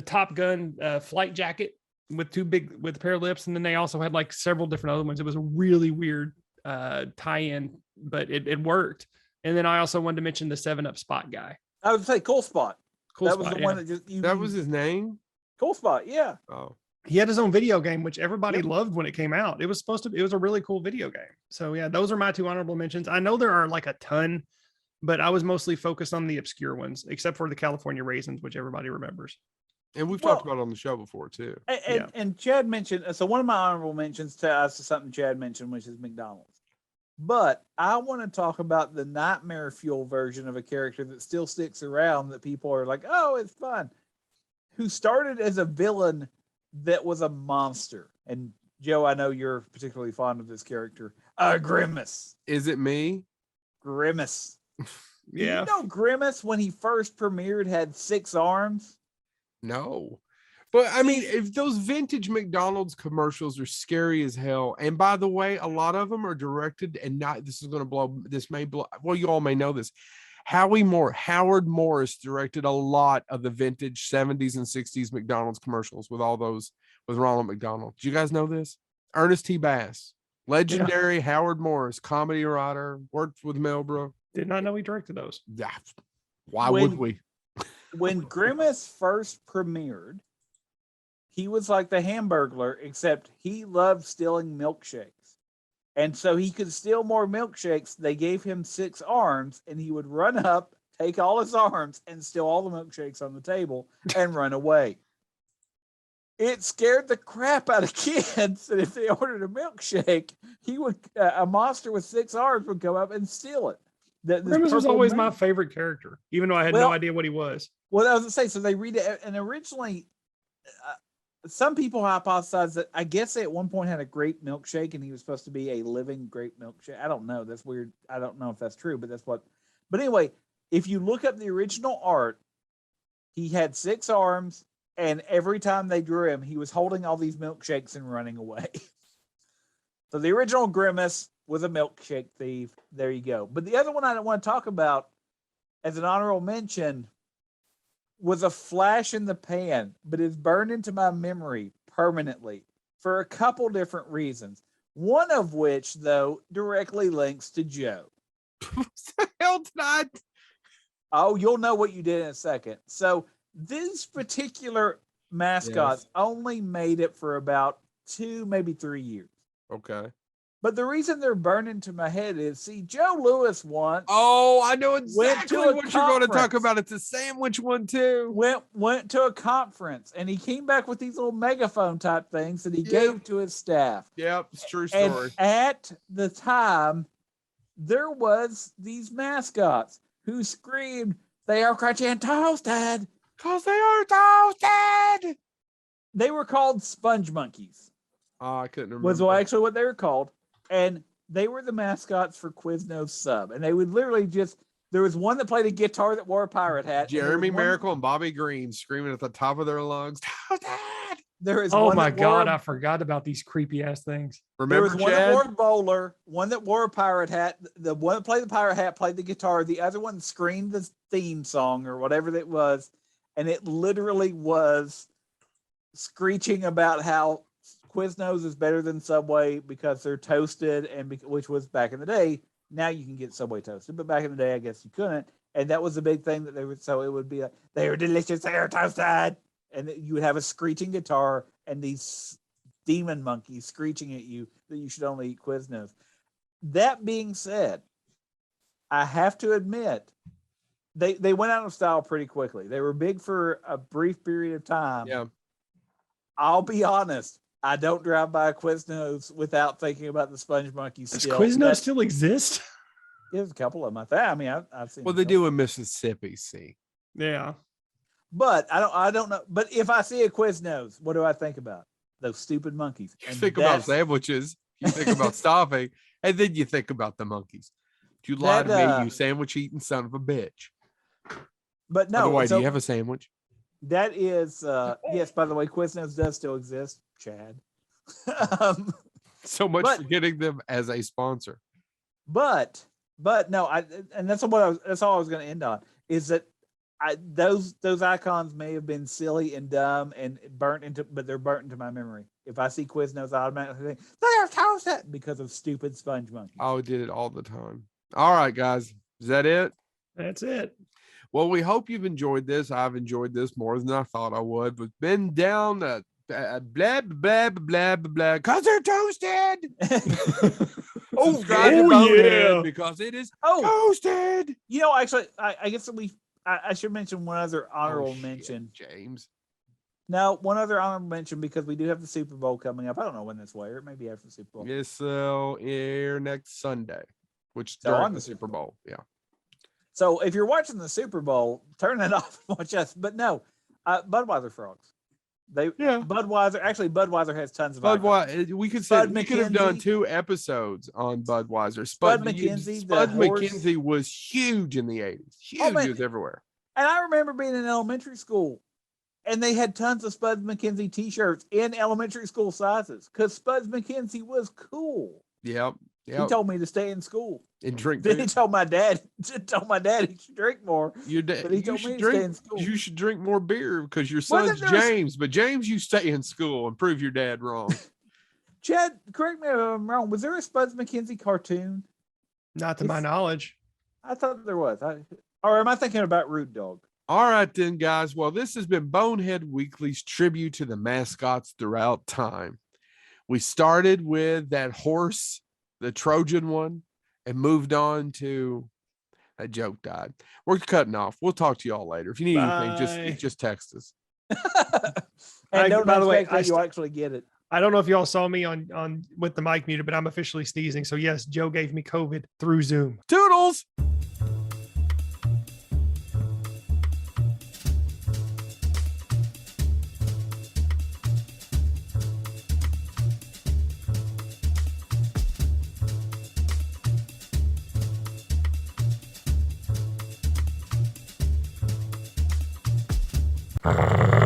Top Gun flight jacket with a pair of lips. And then they also had like several different other ones. It was a really weird tie-in, but it worked. And then I also wanted to mention the 7-Up Spot guy. I would say Cool Spot. Cool that Spot, was the yeah. one that just That was his name? Cool Spot, yeah. Oh. He had his own video game, which everybody loved when it came out. It was a really cool video game. So yeah, those are my 2 honorable mentions. I know there are like a ton, but I was mostly focused on the obscure ones, except for the California Raisins, which everybody remembers. And we've talked about it on the show before too. And Chad mentioned, so one of my honorable mentions to us is something Chad mentioned, which is McDonald's. But I want to talk about the nightmare fuel version of a character that still sticks around, that people are like, oh, it's fun, who started as a villain that was a monster. And Joe, I know you're particularly fond of this character. Grimace. Is it me? Grimace. Yeah. You know, Grimace, when he first premiered, had 6 arms. No. But I mean, if those vintage McDonald's commercials are scary as hell, and by the way, a lot of them are directed, and well, you all may know this. Howard Morris directed a lot of the vintage 70s and 60s McDonald's commercials with Ronald McDonald. Do you guys know this? Ernest T. Bass, legendary Howard Morris, comedy writer, worked with Melbrook. Did not know he directed those. Why would we? When Grimace first premiered, he was like the Hamburglar, except he loved stealing milkshakes. And so he could steal more milkshakes. They gave him 6 arms, and he would run up, take all his arms, and steal all the milkshakes on the table and run away. It scared the crap out of kids that if they ordered a milkshake, a monster with 6 arms would come up and steal it. Grimace was always my favorite character, even though I had no idea what he was. Well, I was going to say, so they read it, and originally, some people hypothesized that I guess they at one point had a grape milkshake, and he was supposed to be a living grape milkshake. I don't know. That's weird. I don't know if that's true, but that's what. But anyway, if you look up the original art, he had 6 arms, and every time they drew him, he was holding all these milkshakes and running away. So the original Grimace was a milkshake thief. There you go. But the other one I want to talk about as an honorable mention was a flash in the pan, but it's burned into my memory permanently for a couple different reasons. One of which, though, directly links to Joe. What the hell did I? Oh, you'll know what you did in a second. So these particular mascots only made it for about 2, maybe 3 years. Okay. But the reason they're burned into my head is, see, Joe Louis once. Oh, I know exactly what you're going to talk about. It's a sandwich one too. Went to a conference, and he came back with these little megaphone type things that he gave to his staff. Yep, it's a true story. And at the time, there was these mascots who screamed, "They are crunchy and toasted." Because they are toasted. They were called sponge monkeys. Oh, I couldn't remember. Was actually what they were called. And they were the mascots for Quiznos Sub. And they would literally there was one that played a guitar that wore a pirate hat. Jeremy Miracle and Bobby Green screaming at the top of their lungs, "Toasted!" There is Oh one my that wore God, a- I forgot about these creepy ass things. There Remember, was one that Chad? wore a bowler, one that wore a pirate hat. The one that played the pirate hat played the guitar. The other one screamed the theme song or whatever that was. And it literally was screeching about how Quiznos is better than Subway because they're toasted, and which was back in the day. Now you can get Subway toasted, but back in the day, I guess you couldn't. And that was a big thing that they would. So it would be like, they are delicious, they are toasted, and you would have a screeching guitar and these demon monkeys screeching at you that you should only eat Quiznos. That being said, I have to admit, they went out of style pretty quickly. They were big for a brief period of time. Yeah. I'll be honest. I don't drive by a Quiznos without thinking about the sponge monkeys. Does Still, Quiznos still exist? There's a couple of them. I mean, I've seen. Well, a they couple. do in Mississippi. See, Yeah. But I don't know. But if I see a Quiznos, what do I think about? Those stupid monkeys. you And think about that's- sandwiches, you think about stopping, and then you think about the monkeys. You lie to me, you sandwich eating son of a bitch. But By the no. way, so do you have a sandwich? that is yes. By the way, Quiznos does still exist, Chad. um, So much but- for getting them as a sponsor. but no. That's that's all I was going to end on is that those icons may have been silly and dumb and but they're burnt into my memory. If I see Quiznos, I automatically think they are toasted because of stupid sponge monkeys. I did it all the time. All right, guys. Is that it? That's it. Well, we hope you've enjoyed this. I've enjoyed this more than I thought I would. We've been down the blah, blah, blah, blah, blah, because they're toasted. Oh, Subscribe to yeah. Bonehead because it is Oh, toasted. actually, I guess I should mention one other honorable shit, mention. James. No, one other honorable mention because we do have the Super Bowl coming up. I don't know when this will air. It may be after the Super Bowl. Yes, they'll air next Sunday, which is So during on the the Super Bowl. Yeah. So if you're watching the Super Bowl, turn it off and watch us. But no, Budweiser Frogs. Budweiser has tons of icons. Budweiser. We could have done McKenzie. 2 episodes on Budweiser. Spud McKenzie, the Spud horse. McKenzie was huge in the 80s. Huge. Oh, man. He was everywhere. And I remember being in elementary school, and they had tons of Spud McKenzie T-shirts in elementary school sizes because Spud McKenzie was cool. Yep. He told me to stay in school. And drink. Then he told my dad he should drink more. Your dad. But he You told me should to stay drink. in school. You should drink more beer because your Wasn't son's there a- James. But James, you stay in school and prove your dad wrong. Chad, correct me if I'm wrong. Was there a Spuds McKenzie cartoon? Not to my knowledge. I thought there was. Or am I thinking about Root Dog? All right, then, guys. Well, this has been Bonehead Weekly's tribute to the mascots throughout time. We started with that horse, the Trojan one, and moved on to that joke died. We're cutting off. We'll talk to y'all later. If you need Bye. anything, just text us. And don't by the way, expect that you'll actually get it. I don't know if y'all saw me on with the mic muted, but I'm officially sneezing. So yes, Joe gave me COVID through Zoom. Toodles. Ah.